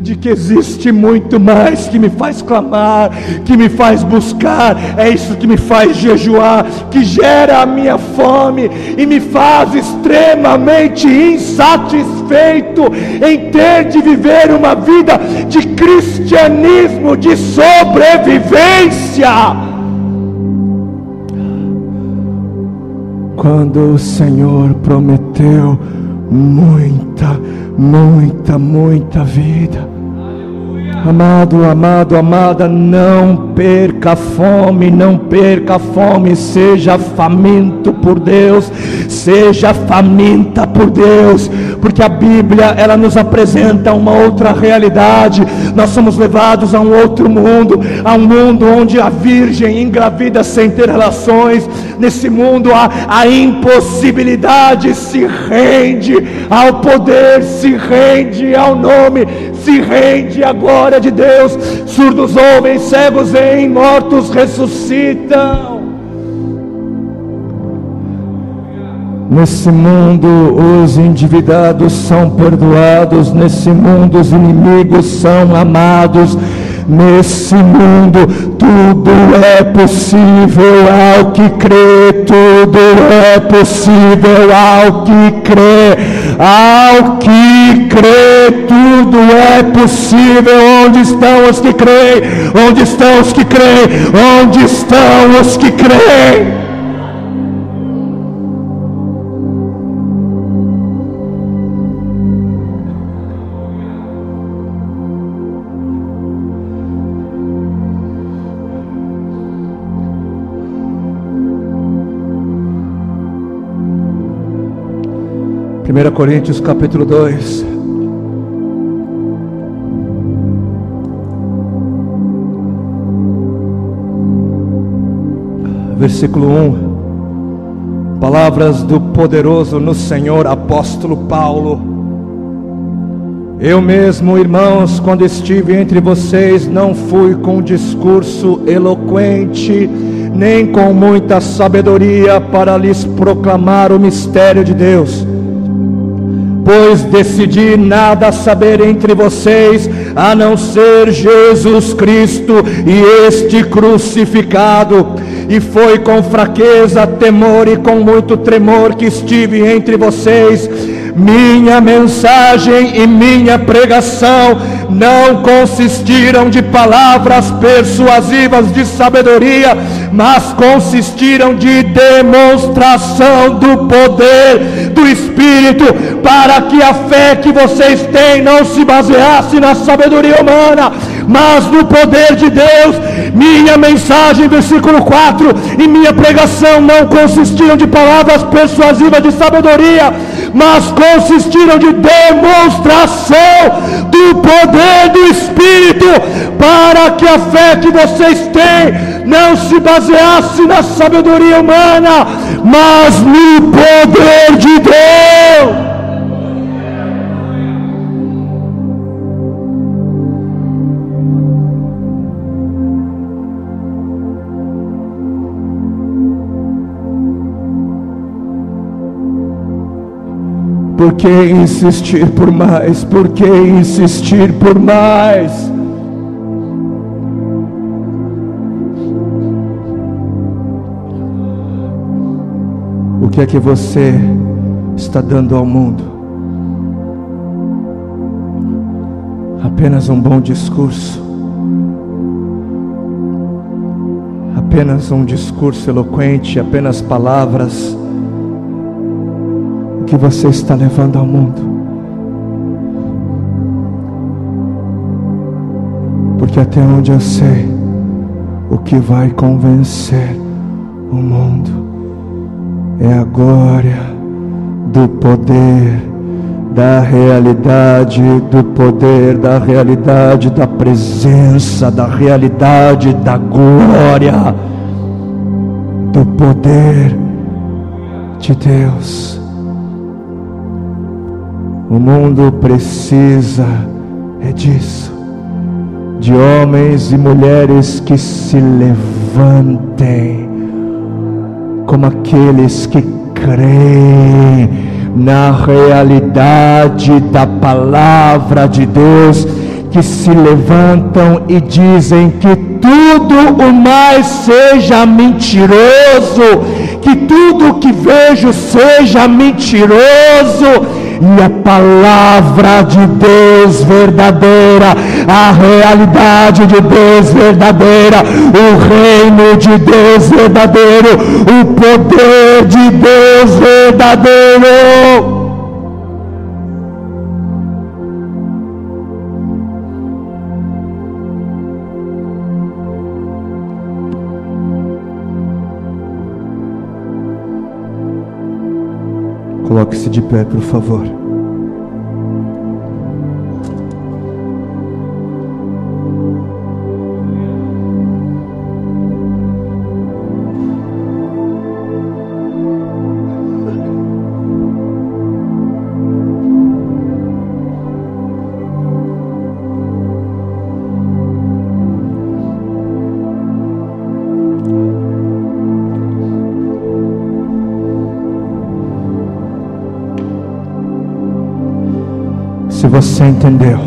de que existe muito mais, que me faz clamar, que me faz buscar. É isso que me faz jejuar, que gera a minha fome e me faz extremamente insatisfeito em ter de viver uma vida de cristianismo, de sobrevivência. Quando o Senhor prometeu muita, muita, muita vida. Amado, amado, amada, não perca a fome, não perca a fome. Seja faminto por Deus, seja faminta por Deus, porque a Bíblia, ela nos apresenta uma outra realidade. Nós somos levados a um outro mundo, a um mundo onde a virgem engravida sem ter relações. Nesse mundo a impossibilidade se rende ao poder, se rende ao nome, se rende à glória de Deus. Surdos ouvem, cegos veem, mortos ressuscitam. Nesse mundo os endividados são perdoados, nesse mundo os inimigos são amados. Nesse mundo tudo é possível ao que crê, tudo é possível ao que crê, ao que crê, tudo é possível. Onde estão os que creem? Onde estão os que creem? Onde estão os que creem? Primeira Coríntios capítulo 2, versículo 1, palavras do poderoso no Senhor apóstolo Paulo. Eu mesmo, irmãos, quando estive entre vocês, não fui com discurso eloquente, nem com muita sabedoria para lhes proclamar o mistério de Deus. Pois decidi nada saber entre vocês, a não ser Jesus Cristo e este crucificado. E foi com fraqueza, temor e com muito tremor que estive entre vocês. Minha mensagem e minha pregação não consistiram de palavras persuasivas de sabedoria, mas consistiram de demonstração do poder do Espírito, para que a fé que vocês têm não se baseasse na sabedoria humana, mas no poder de Deus. Minha mensagem, versículo 4, e minha pregação não consistiram de palavras persuasivas de sabedoria, mas consistiram de demonstração do poder do Espírito, para que a fé que vocês têm não se baseasse na sabedoria humana, mas no poder de Deus. Por que insistir por mais? Por que insistir por mais? O que é que você está dando ao mundo? Apenas um bom discurso? Apenas um discurso eloquente? Apenas palavras? Que você está levando ao mundo? Porque até onde eu sei, o que vai convencer o mundo é a glória do poder, da realidade do poder, da realidade da presença, da realidade da glória, do poder de Deus. O mundo precisa disso, de homens e mulheres que se levantem como aqueles que creem na realidade da palavra de Deus, que se levantam e dizem que tudo o mais seja mentiroso, que tudo que vejo seja mentiroso, e a palavra de Deus verdadeira, a realidade de Deus verdadeira, o reino de Deus verdadeiro, o poder de Deus verdadeiro. Coloque-se de pé, por favor. Se você entendeu,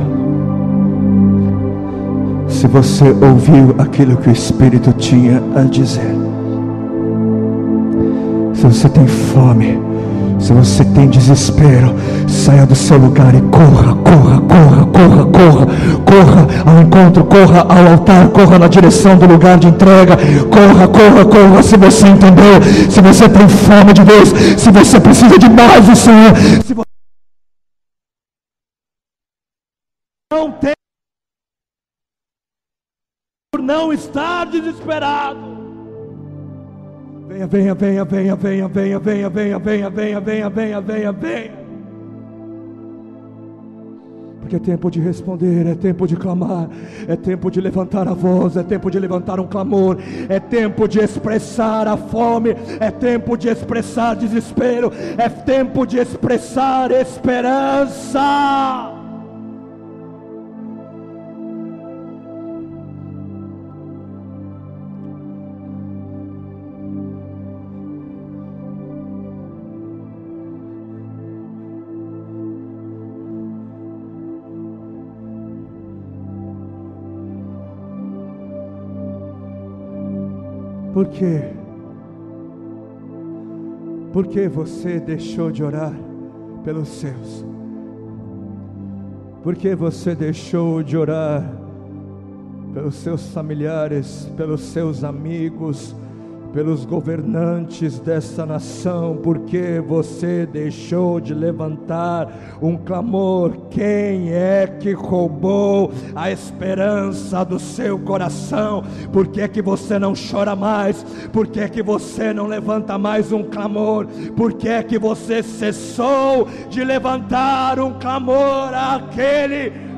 se você ouviu aquilo que o Espírito tinha a dizer, se você tem fome, se você tem desespero, saia do seu lugar e corra, corra, corra, corra, corra, corra ao encontro, corra ao altar, corra na direção do lugar de entrega, corra, corra, corra. Se você entendeu, se você tem fome de Deus, se você precisa de mais do Senhor, se você não tem, por não estar desesperado, venha, venha, venha, venha, venha, venha, venha, venha, venha, venha, venha, venha, venha, venha, porque é tempo de responder, é tempo de clamar, é tempo de levantar a voz, é tempo de levantar um clamor, é tempo de expressar a fome, é tempo de expressar desespero, é tempo de expressar esperança. Por quê? Por que você deixou de orar pelos seus? Por que você deixou de orar pelos seus familiares, pelos seus amigos, pelos governantes dessa nação? Porque você deixou de levantar um clamor? Quem é que roubou a esperança do seu coração? Por que é que você não chora mais? Por que é que você não levanta mais um clamor? Por que é que você cessou de levantar um clamor àquele?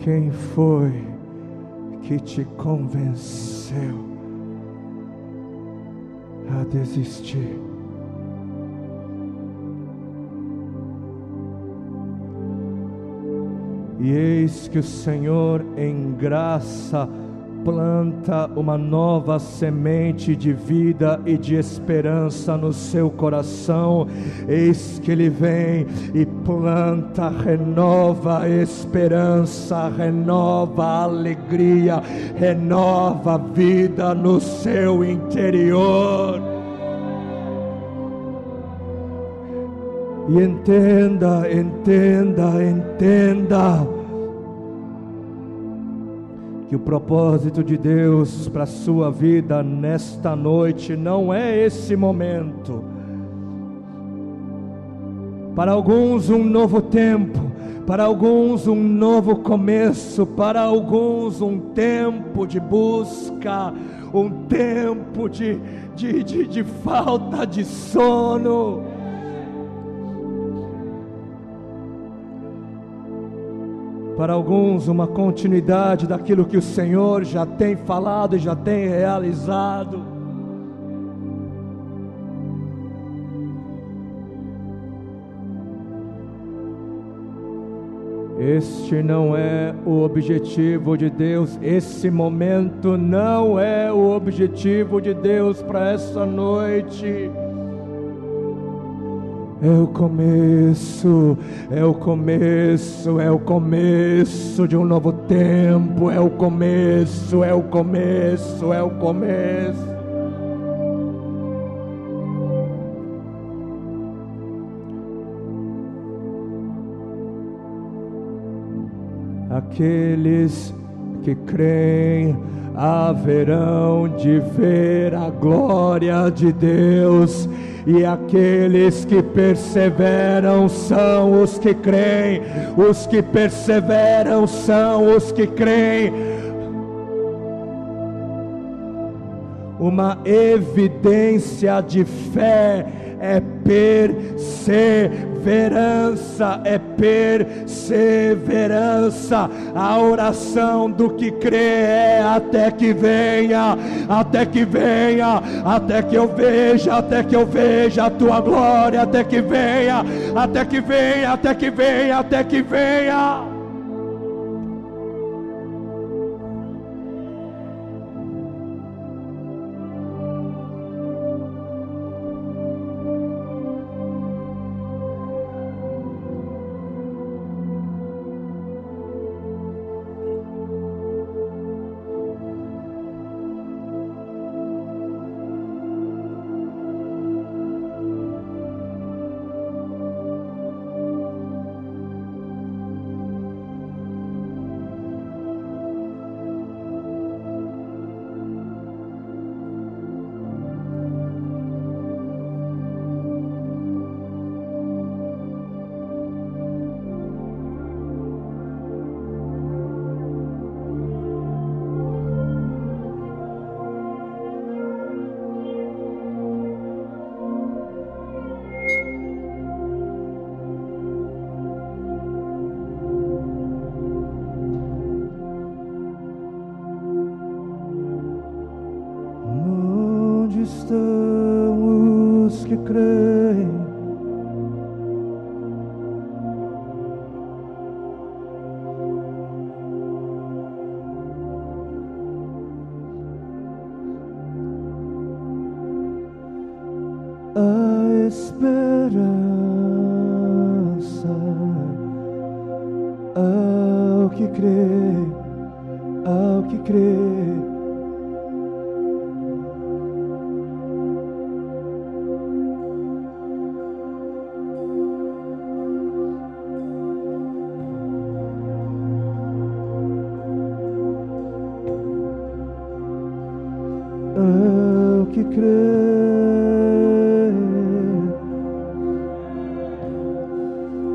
Quem foi que te convenceu a desistir? E eis que o Senhor em graça planta uma nova semente de vida e de esperança no seu coração. Eis que Ele vem e planta, renova a esperança, renova a alegria, renova a vida no seu interior. E entenda, entenda, entenda que o propósito de Deus para a sua vida nesta noite não é esse momento. Para alguns um novo tempo, para alguns um novo começo, para alguns um tempo de busca, um tempo de falta de sono. Para alguns uma continuidade daquilo que o Senhor já tem falado e já tem realizado. Este não é o objetivo de Deus, esse momento não é o objetivo de Deus para essa noite. É o começo, é o começo, é o começo de um novo tempo, é o começo, é o começo, é o começo. Aqueles que creem haverão de ver a glória de Deus, e aqueles que perseveram são os que creem, os que perseveram são os que creem. Uma evidência de fé é perseverança, é perseverança. A oração do que crê é até que venha, até que venha, até que eu veja, até que eu veja a tua glória, até que venha, até que venha, até que venha, até que venha. Estão os que creem, a esperança, ao que crê, ao que crê. Que crê.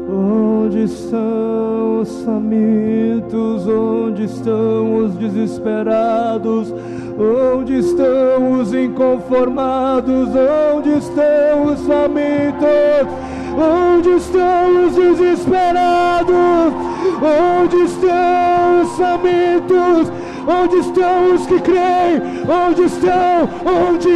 Onde estão os famintos? Onde estão os desesperados? Onde estão os inconformados? Onde estão os famintos? Onde estão os desesperados? Onde estão os famintos? Onde estão os que creem? Onde estão? Onde?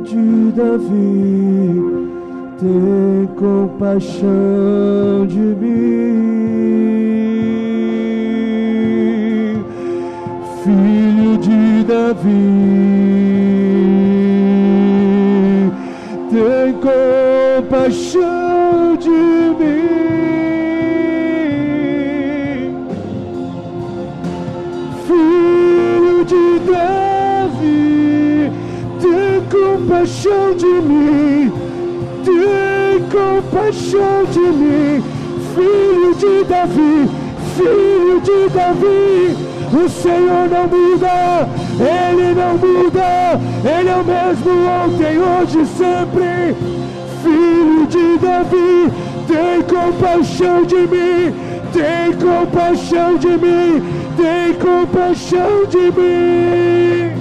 de Davi, tem compaixão de mim. Filho de Davi, tem compaixão de mim. Filho de Davi, tem compaixão de mim. Tem compaixão de mim. Filho de Davi, filho de Davi. O Senhor não muda, Ele não muda, Ele é o mesmo ontem, hoje e sempre. Filho de Davi, tem compaixão de mim, tem compaixão de mim, tem compaixão de mim.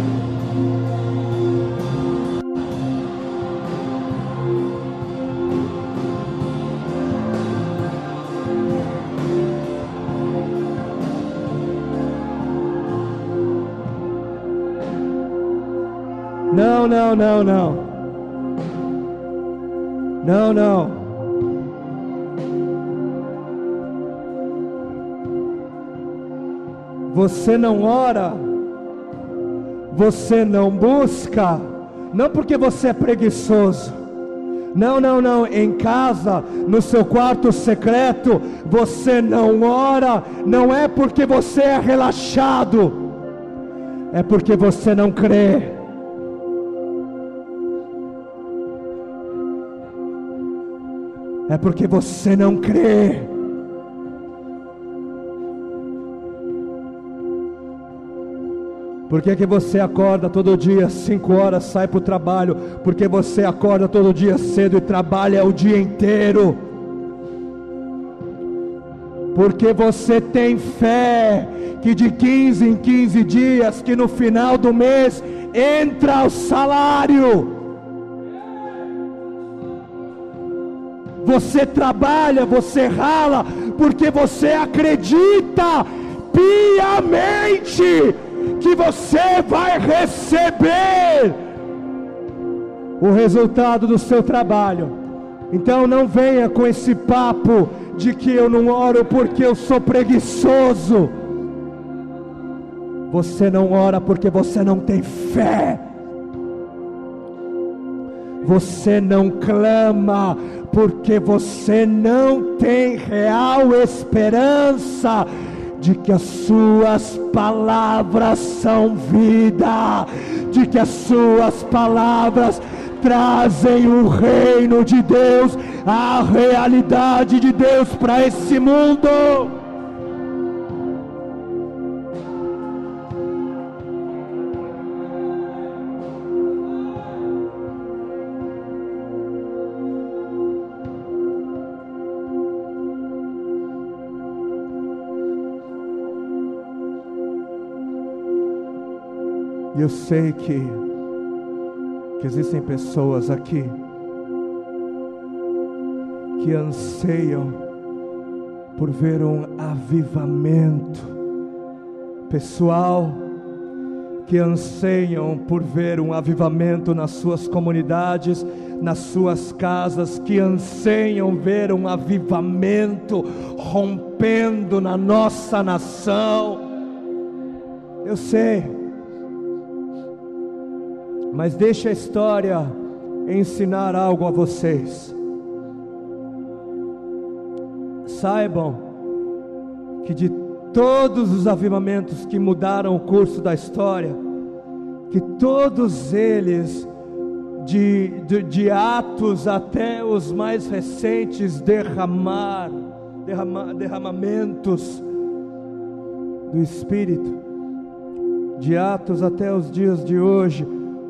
Não, não, não, não. Não, não. Você não ora, você não busca, não porque você é preguiçoso. Não, não, não. Em casa, no seu quarto secreto, você não ora, não é porque você é relaxado, é porque você não crê. É porque você não crê. Por que você acorda todo dia 5 horas, sai para o trabalho? Porque você acorda todo dia cedo e trabalha o dia inteiro. Porque você tem fé que de 15 em 15 dias, que no final do mês entra o salário. Você trabalha, você rala, porque você acredita piamente que você vai receber o resultado do seu trabalho. Então não venha com esse papo de que eu não oro porque eu sou preguiçoso. Você não ora porque você não tem fé. Você não clama porque você não tem real esperança de que as suas palavras são vida, de que as suas palavras trazem o reino de Deus, a realidade de Deus para esse mundo. E eu sei que existem pessoas aqui que anseiam por ver um avivamento pessoal, que anseiam por ver um avivamento nas suas comunidades, nas suas casas, que anseiam ver um avivamento rompendo na nossa nação. Eu sei. Mas deixa a história ensinar algo a vocês. Saibam que de todos os avivamentos que mudaram o curso da história, que todos eles, de Atos até os mais recentes, derramamentos do Espírito, de Atos até os dias de hoje,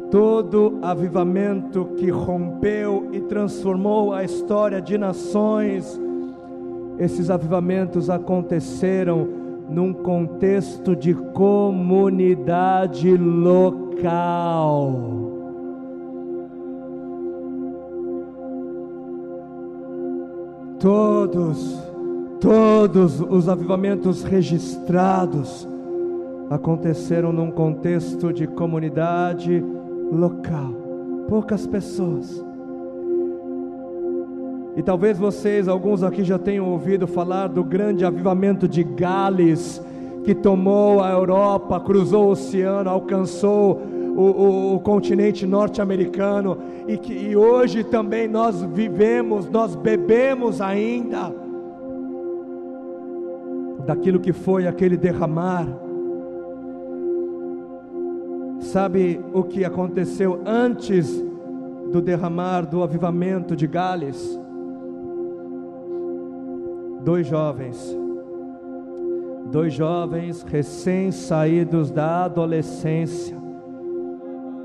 todo avivamento que rompeu e transformou a história de nações, esses avivamentos aconteceram num contexto de comunidade local. Todos os avivamentos registrados aconteceram num contexto de comunidade local. Poucas pessoas. E talvez vocês, alguns aqui já tenham ouvido falar do grande avivamento de Gales, que tomou a Europa, cruzou o oceano, alcançou o continente norte-americano, e hoje também nós vivemos, nós bebemos ainda daquilo que foi aquele derramar. Sabe o que aconteceu antes do derramar do avivamento de Gales? Dois jovens recém-saídos da adolescência,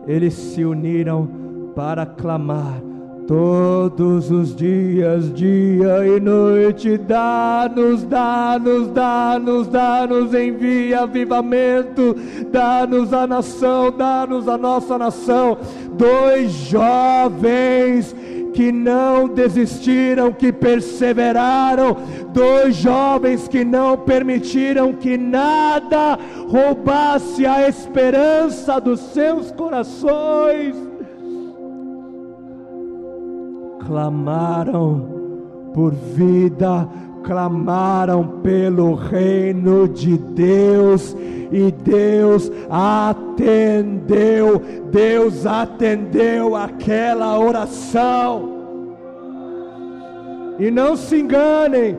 eles se uniram para clamar todos os dias, dia e noite: dá-nos, dá-nos, dá-nos, dá-nos, envia avivamento, dá-nos a nação, dá-nos a nossa nação. Dois jovens que não desistiram, que perseveraram, dois jovens que não permitiram que nada roubasse a esperança dos seus corações. Clamaram por vida, clamaram pelo reino de Deus, e Deus atendeu aquela oração. E não se enganem,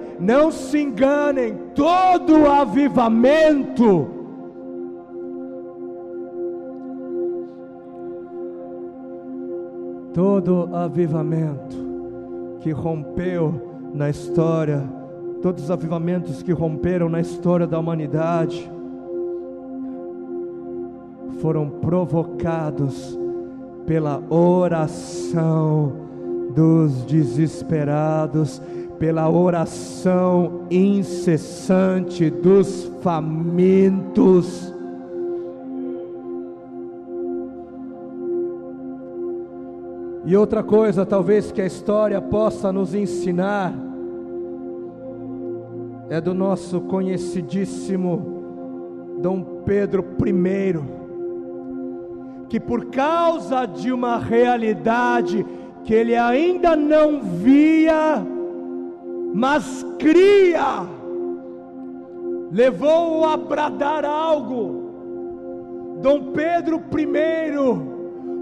todo avivamento que rompeu na história, todos os avivamentos que romperam na história da humanidade, foram provocados pela oração dos desesperados, pela oração incessante dos famintos. E outra coisa, talvez, que a história possa nos ensinar, é do nosso conhecidíssimo Dom Pedro I, que por causa de uma realidade que ele ainda não via, mas cria, levou-o a bradar algo. Dom Pedro I,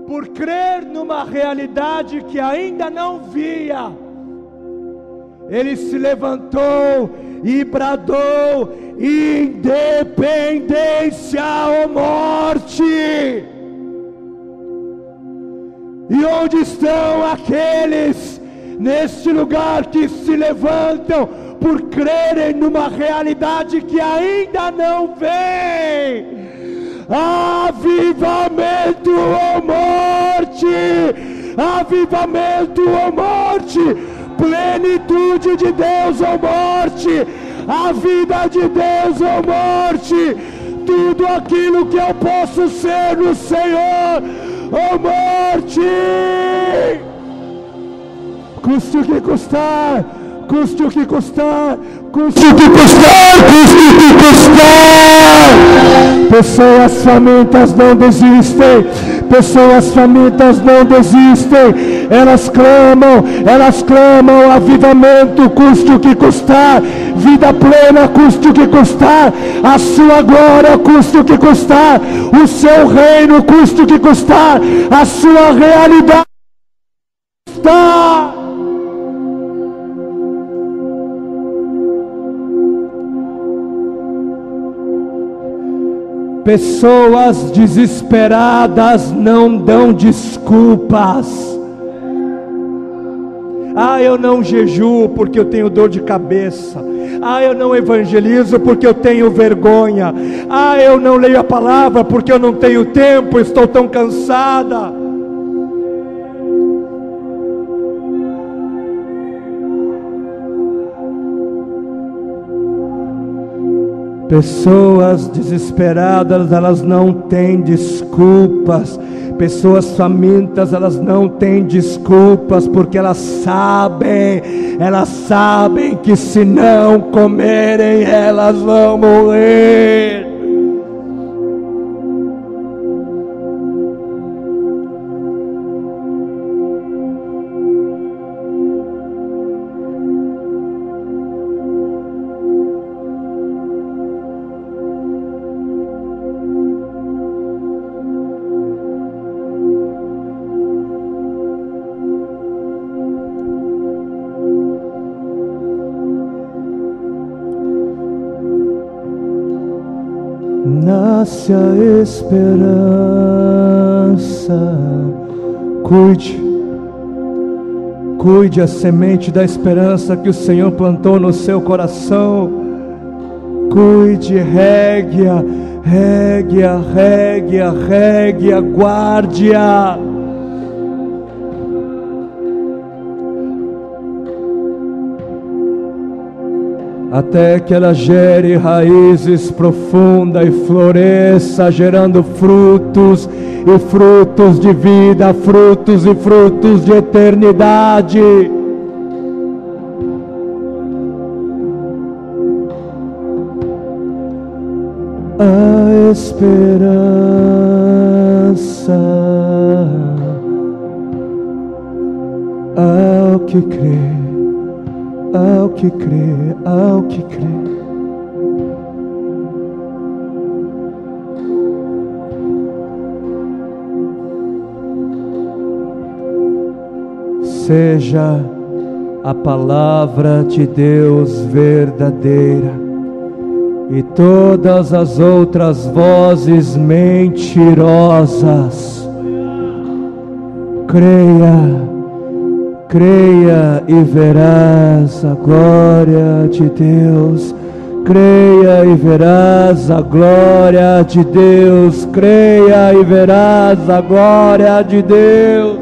por crer numa realidade que ainda não via, ele se levantou e bradou: independência ou morte. E onde estão aqueles neste lugar que se levantam por crerem numa realidade que ainda não vem? Avivamento ou morte, avivamento ou morte, plenitude de Deus ou morte, a vida de Deus ou morte, tudo aquilo que eu posso ser no Senhor ou morte, custe o que custar, custe o que custar, custe o que custar, custe o que custar. Pessoas famintas não desistem, pessoas famintas não desistem, elas clamam avivamento, custe o que custar, vida plena, custe o que custar, a sua glória, custe o que custar, o seu reino, custe o que custar, a sua realidade está. Pessoas desesperadas não dão desculpas. Eu não jejuo porque eu tenho dor de cabeça. Eu não evangelizo porque eu tenho vergonha. Eu não leio a palavra porque eu não tenho tempo, estou tão cansada. Pessoas desesperadas, elas não têm desculpas. Pessoas famintas, elas não têm desculpas, porque elas sabem que se não comerem, elas vão morrer. nasce a esperança. Cuide a semente da esperança que o Senhor plantou no seu coração. Cuide, regue-a, regue-a, regue-a, regue-a, guarde-a. Até que ela gere raízes profundas e floresça, gerando frutos e frutos de vida, frutos e frutos de eternidade. A esperança ao que crê. Ao que crê, ao que crê. Seja a palavra de Deus verdadeira e todas as outras vozes mentirosas. Creia e verás a glória de Deus. Creia e verás a glória de Deus. Creia e verás a glória de Deus.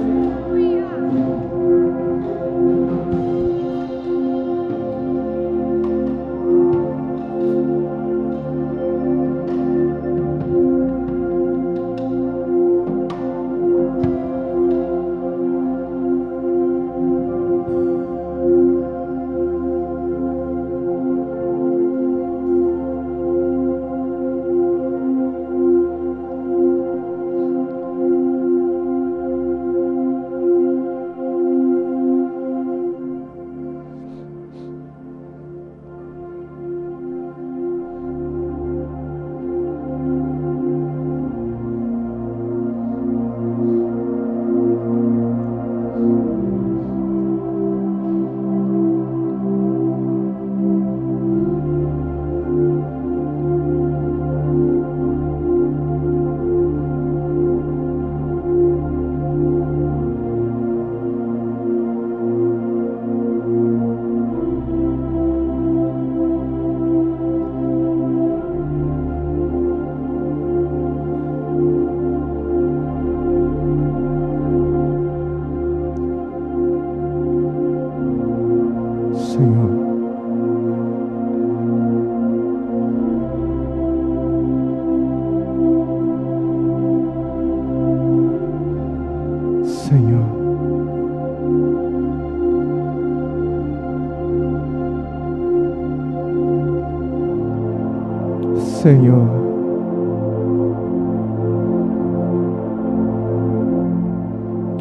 Senhor,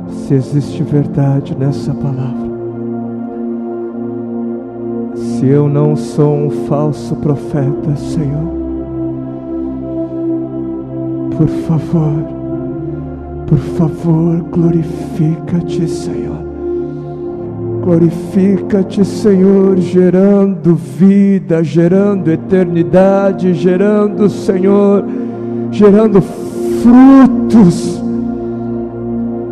se existe verdade nessa palavra, se eu não sou um falso profeta, Senhor, por favor, glorifica-te, Senhor. Glorifica-te, Senhor, gerando vida, gerando eternidade, gerando, Senhor, gerando frutos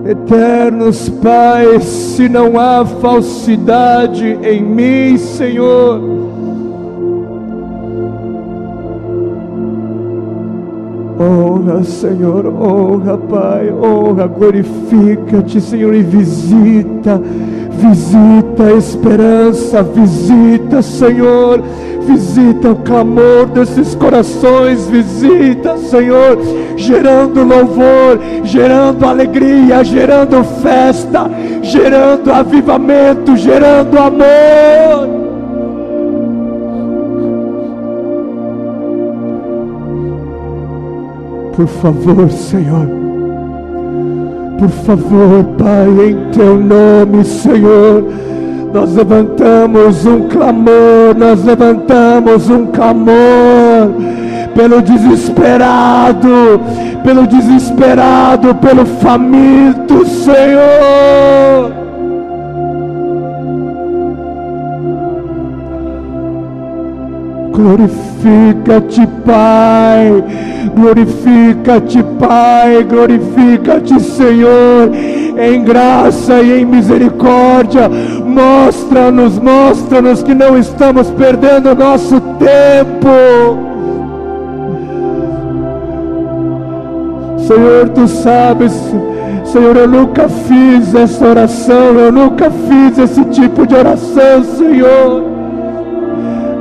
eternos, Pai. Se não há falsidade em mim, Senhor, honra, Senhor, honra, Pai, honra, glorifica-te, Senhor, e visita a esperança, visita, Senhor, visita o clamor desses corações, visita, Senhor, gerando louvor, gerando alegria, gerando festa, gerando avivamento, gerando amor. Por favor, Senhor, por favor, Pai, em Teu nome, Senhor, nós levantamos um clamor, pelo desesperado, pelo faminto, Senhor. Glorifica-te, Pai, glorifica-te, Pai, glorifica-te, Senhor, em graça e em misericórdia. Mostra-nos que não estamos perdendo nosso tempo. Senhor, tu sabes, Senhor, eu nunca fiz essa oração, eu nunca fiz esse tipo de oração, Senhor.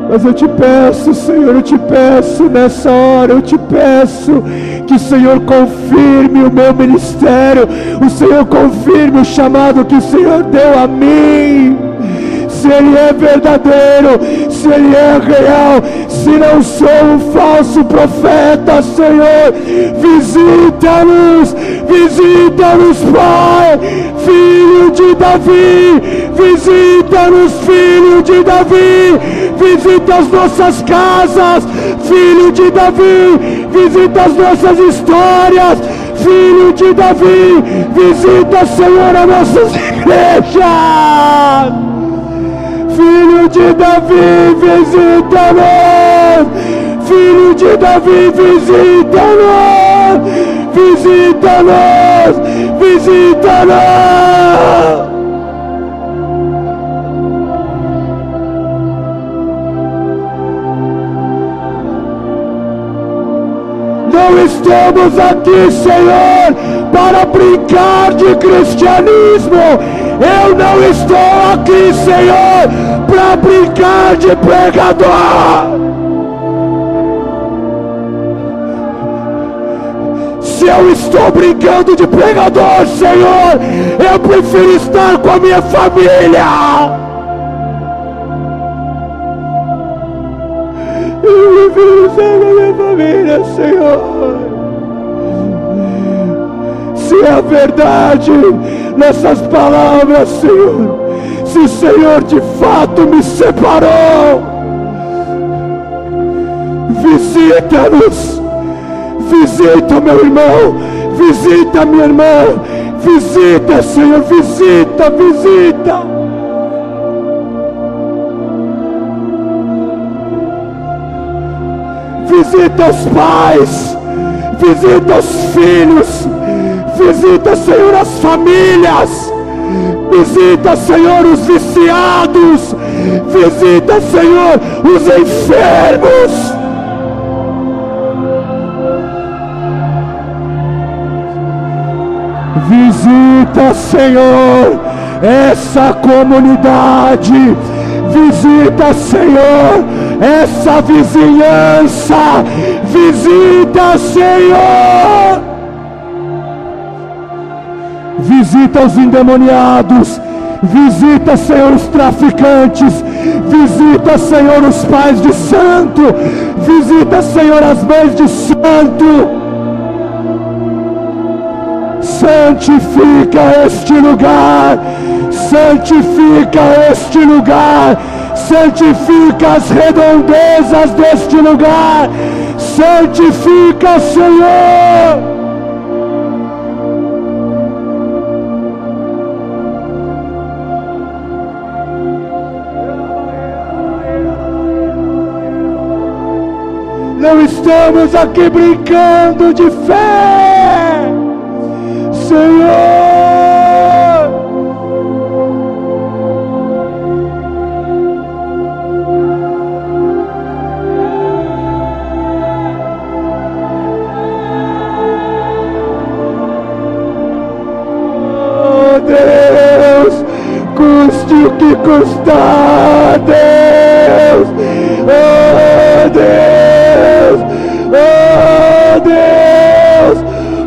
Mas eu te peço, Senhor, eu te peço nessa hora, eu te peço que o Senhor confirme o meu ministério, o Senhor confirme o chamado que o Senhor deu a mim. Se Ele é verdadeiro, se Ele é real, se não sou um falso profeta, Senhor, visita-nos, Pai, Filho de Davi, visita-nos, Filho de Davi, visita as nossas casas, Filho de Davi, visita as nossas histórias, Filho de Davi, visita, Senhor, as nossas igrejas. Filho de Davi, visita-nos! Filho de Davi, visita-nos! Visita-nos! Visita-nos! Não estamos aqui, Senhor, para brincar de cristianismo. Eu não estou aqui, Senhor, para brincar de pregador. Se eu estou brincando de pregador, Senhor, eu prefiro estar com a minha família. Eu prefiro estar com a minha família, Senhor. Se é verdade nessas palavras, Senhor, se o Senhor de fato me separou, visita-nos, visita meu irmão, visita minha irmã, visita, Senhor, visita, visita. Visita os pais, visita os filhos, visita, Senhor, as famílias, visita, Senhor, os viciados, visita, Senhor, os enfermos. Visita, Senhor, essa comunidade, visita, Senhor, essa vizinhança, visita, Senhor. Visita os endemoniados, visita, Senhor, os traficantes, visita, Senhor, os pais de santo, visita, Senhor, as mães de santo. Santifica este lugar, santifica este lugar, santifica as redondezas deste lugar, santifica, Senhor. Não estamos aqui brincando de fé, Senhor. Oh Deus, custe o que custar, Deus. Oh Deus, oh Deus,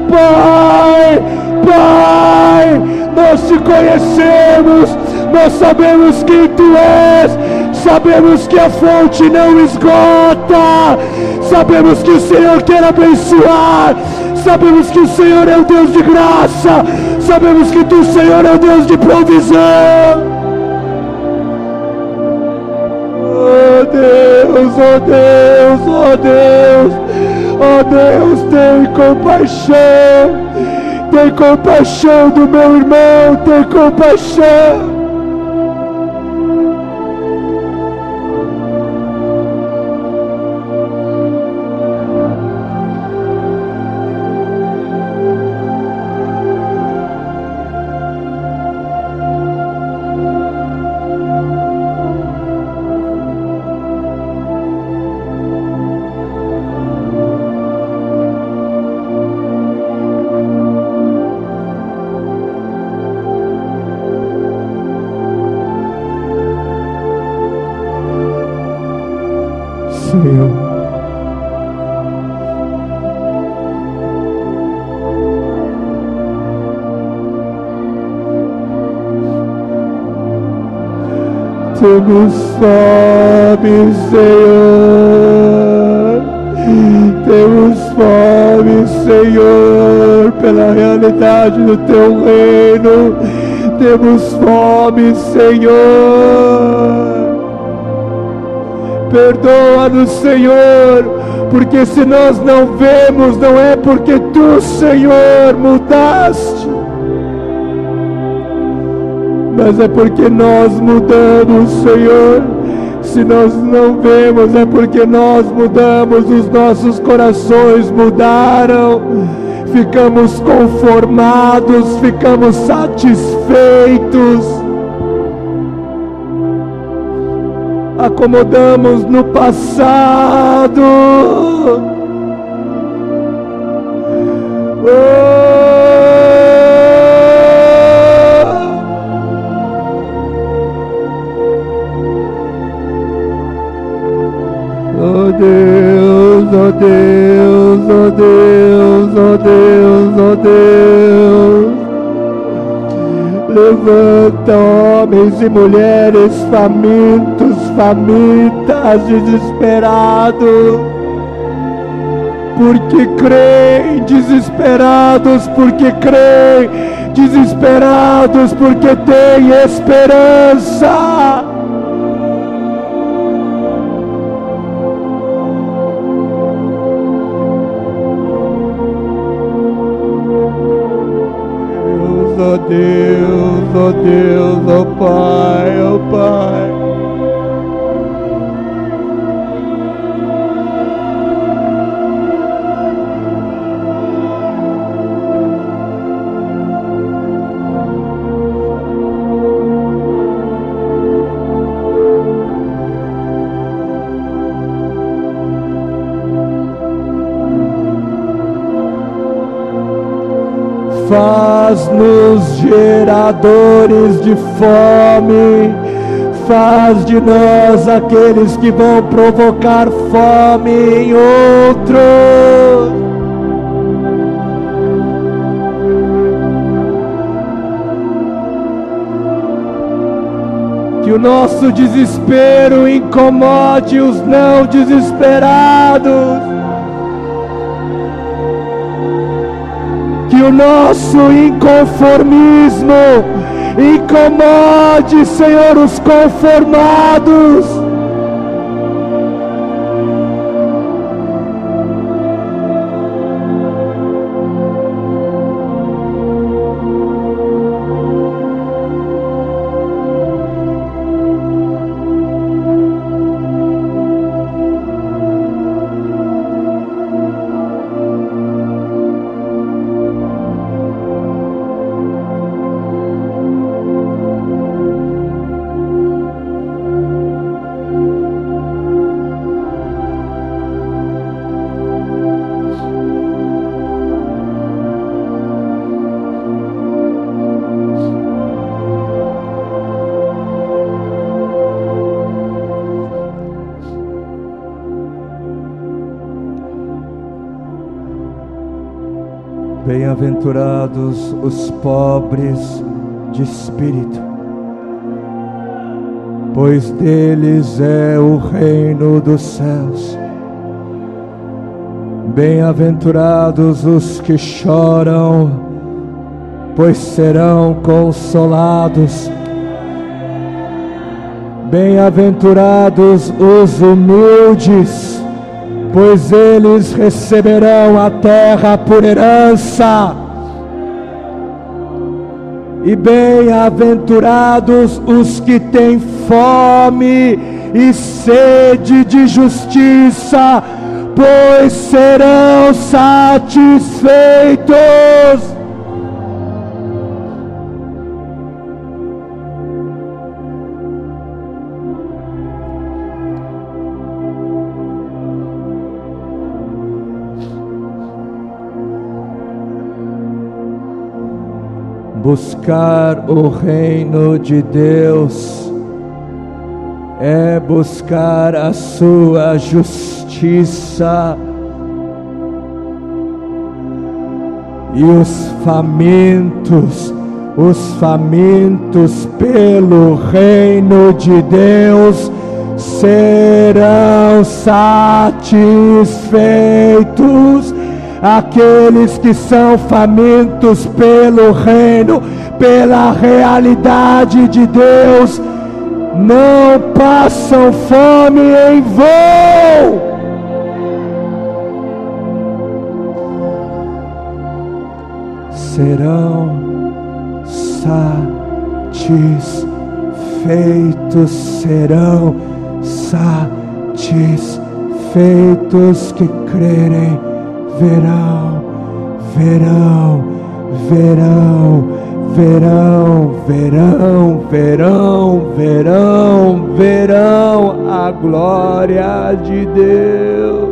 Pai, Pai, nós te conhecemos, nós sabemos quem tu és, sabemos que a fonte não esgota, sabemos que o Senhor quer abençoar, sabemos que o Senhor é o Deus de graça, sabemos que tu, Senhor, é o Deus de provisão. Oh Deus, oh Deus, oh Deus, oh Deus, tem compaixão do meu irmão, tem compaixão. Temos fome, Senhor. Temos fome, Senhor, pela realidade do Teu reino. Temos fome, Senhor. Perdoa-nos, Senhor, porque se nós não vemos, não é porque Tu, Senhor, mudaste, mas é porque nós mudamos, Senhor. Se nós não vemos, é porque nós mudamos, os nossos corações mudaram, ficamos conformados, ficamos satisfeitos, acomodamos no passado. Oh Deus, oh Deus, oh Deus, oh Deus, oh Deus. Levanta homens e mulheres famintos, famintas, desesperados, porque creem, desesperados porque creem, desesperados porque têm esperança. Oh Deus, oh Deus, oh Pai, oh Pai. Faz-nos geradores de fome, faz de nós aqueles que vão provocar fome em outros. Que o nosso desespero incomode os não desesperados. Que o nosso inconformismo incomode, Senhor, os conformados. Bem-aventurados os pobres de espírito, pois deles é o reino dos céus. Bem-aventurados os que choram, pois serão consolados. Bem-aventurados os humildes, pois eles receberão a terra por herança. E bem-aventurados os que têm fome e sede de justiça, pois serão satisfeitos. Buscar o reino de Deus é buscar a sua justiça, e os famintos Os famintos pelo reino de Deus serão satisfeitos. Aqueles que são famintos pelo reino, pela realidade de Deus, não passam fome em vão. Serão satisfeitos, serão satisfeitos que crerem, verão, verão, verão, verão, verão, verão, verão, verão a glória de Deus.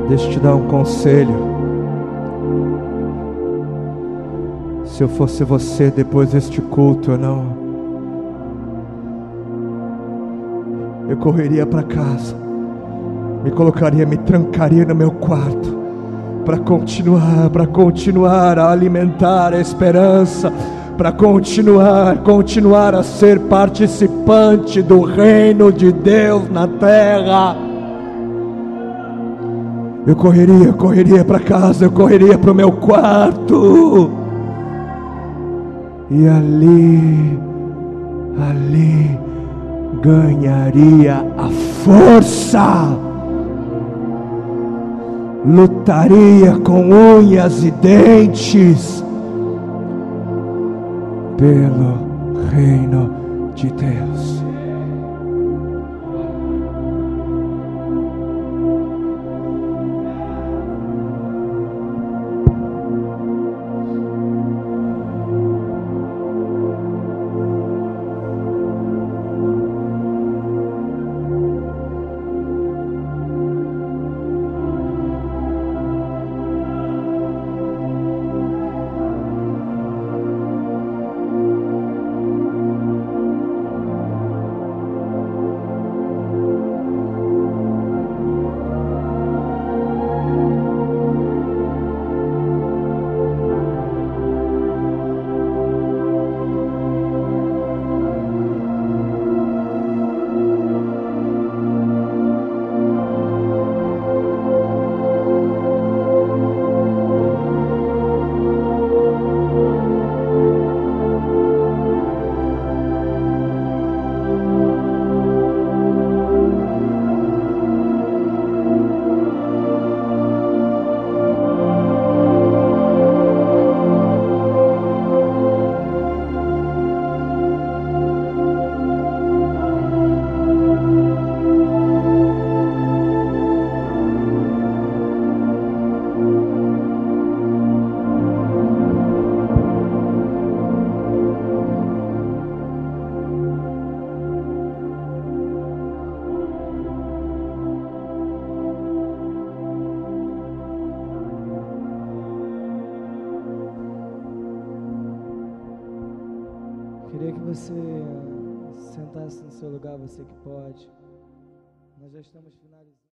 Deixa eu te dar um conselho. Se eu fosse você depois deste culto, eu correria para casa, me colocaria, me trancaria no meu quarto, para continuar a alimentar a esperança, para continuar a ser participante do reino de Deus na terra. Eu correria para casa, eu correria para o meu quarto, e ali ganharia a força, lutaria com unhas e dentes pelo reino de Deus. Queria que você sentasse no seu lugar, você que pode. Nós já estamos finalizando.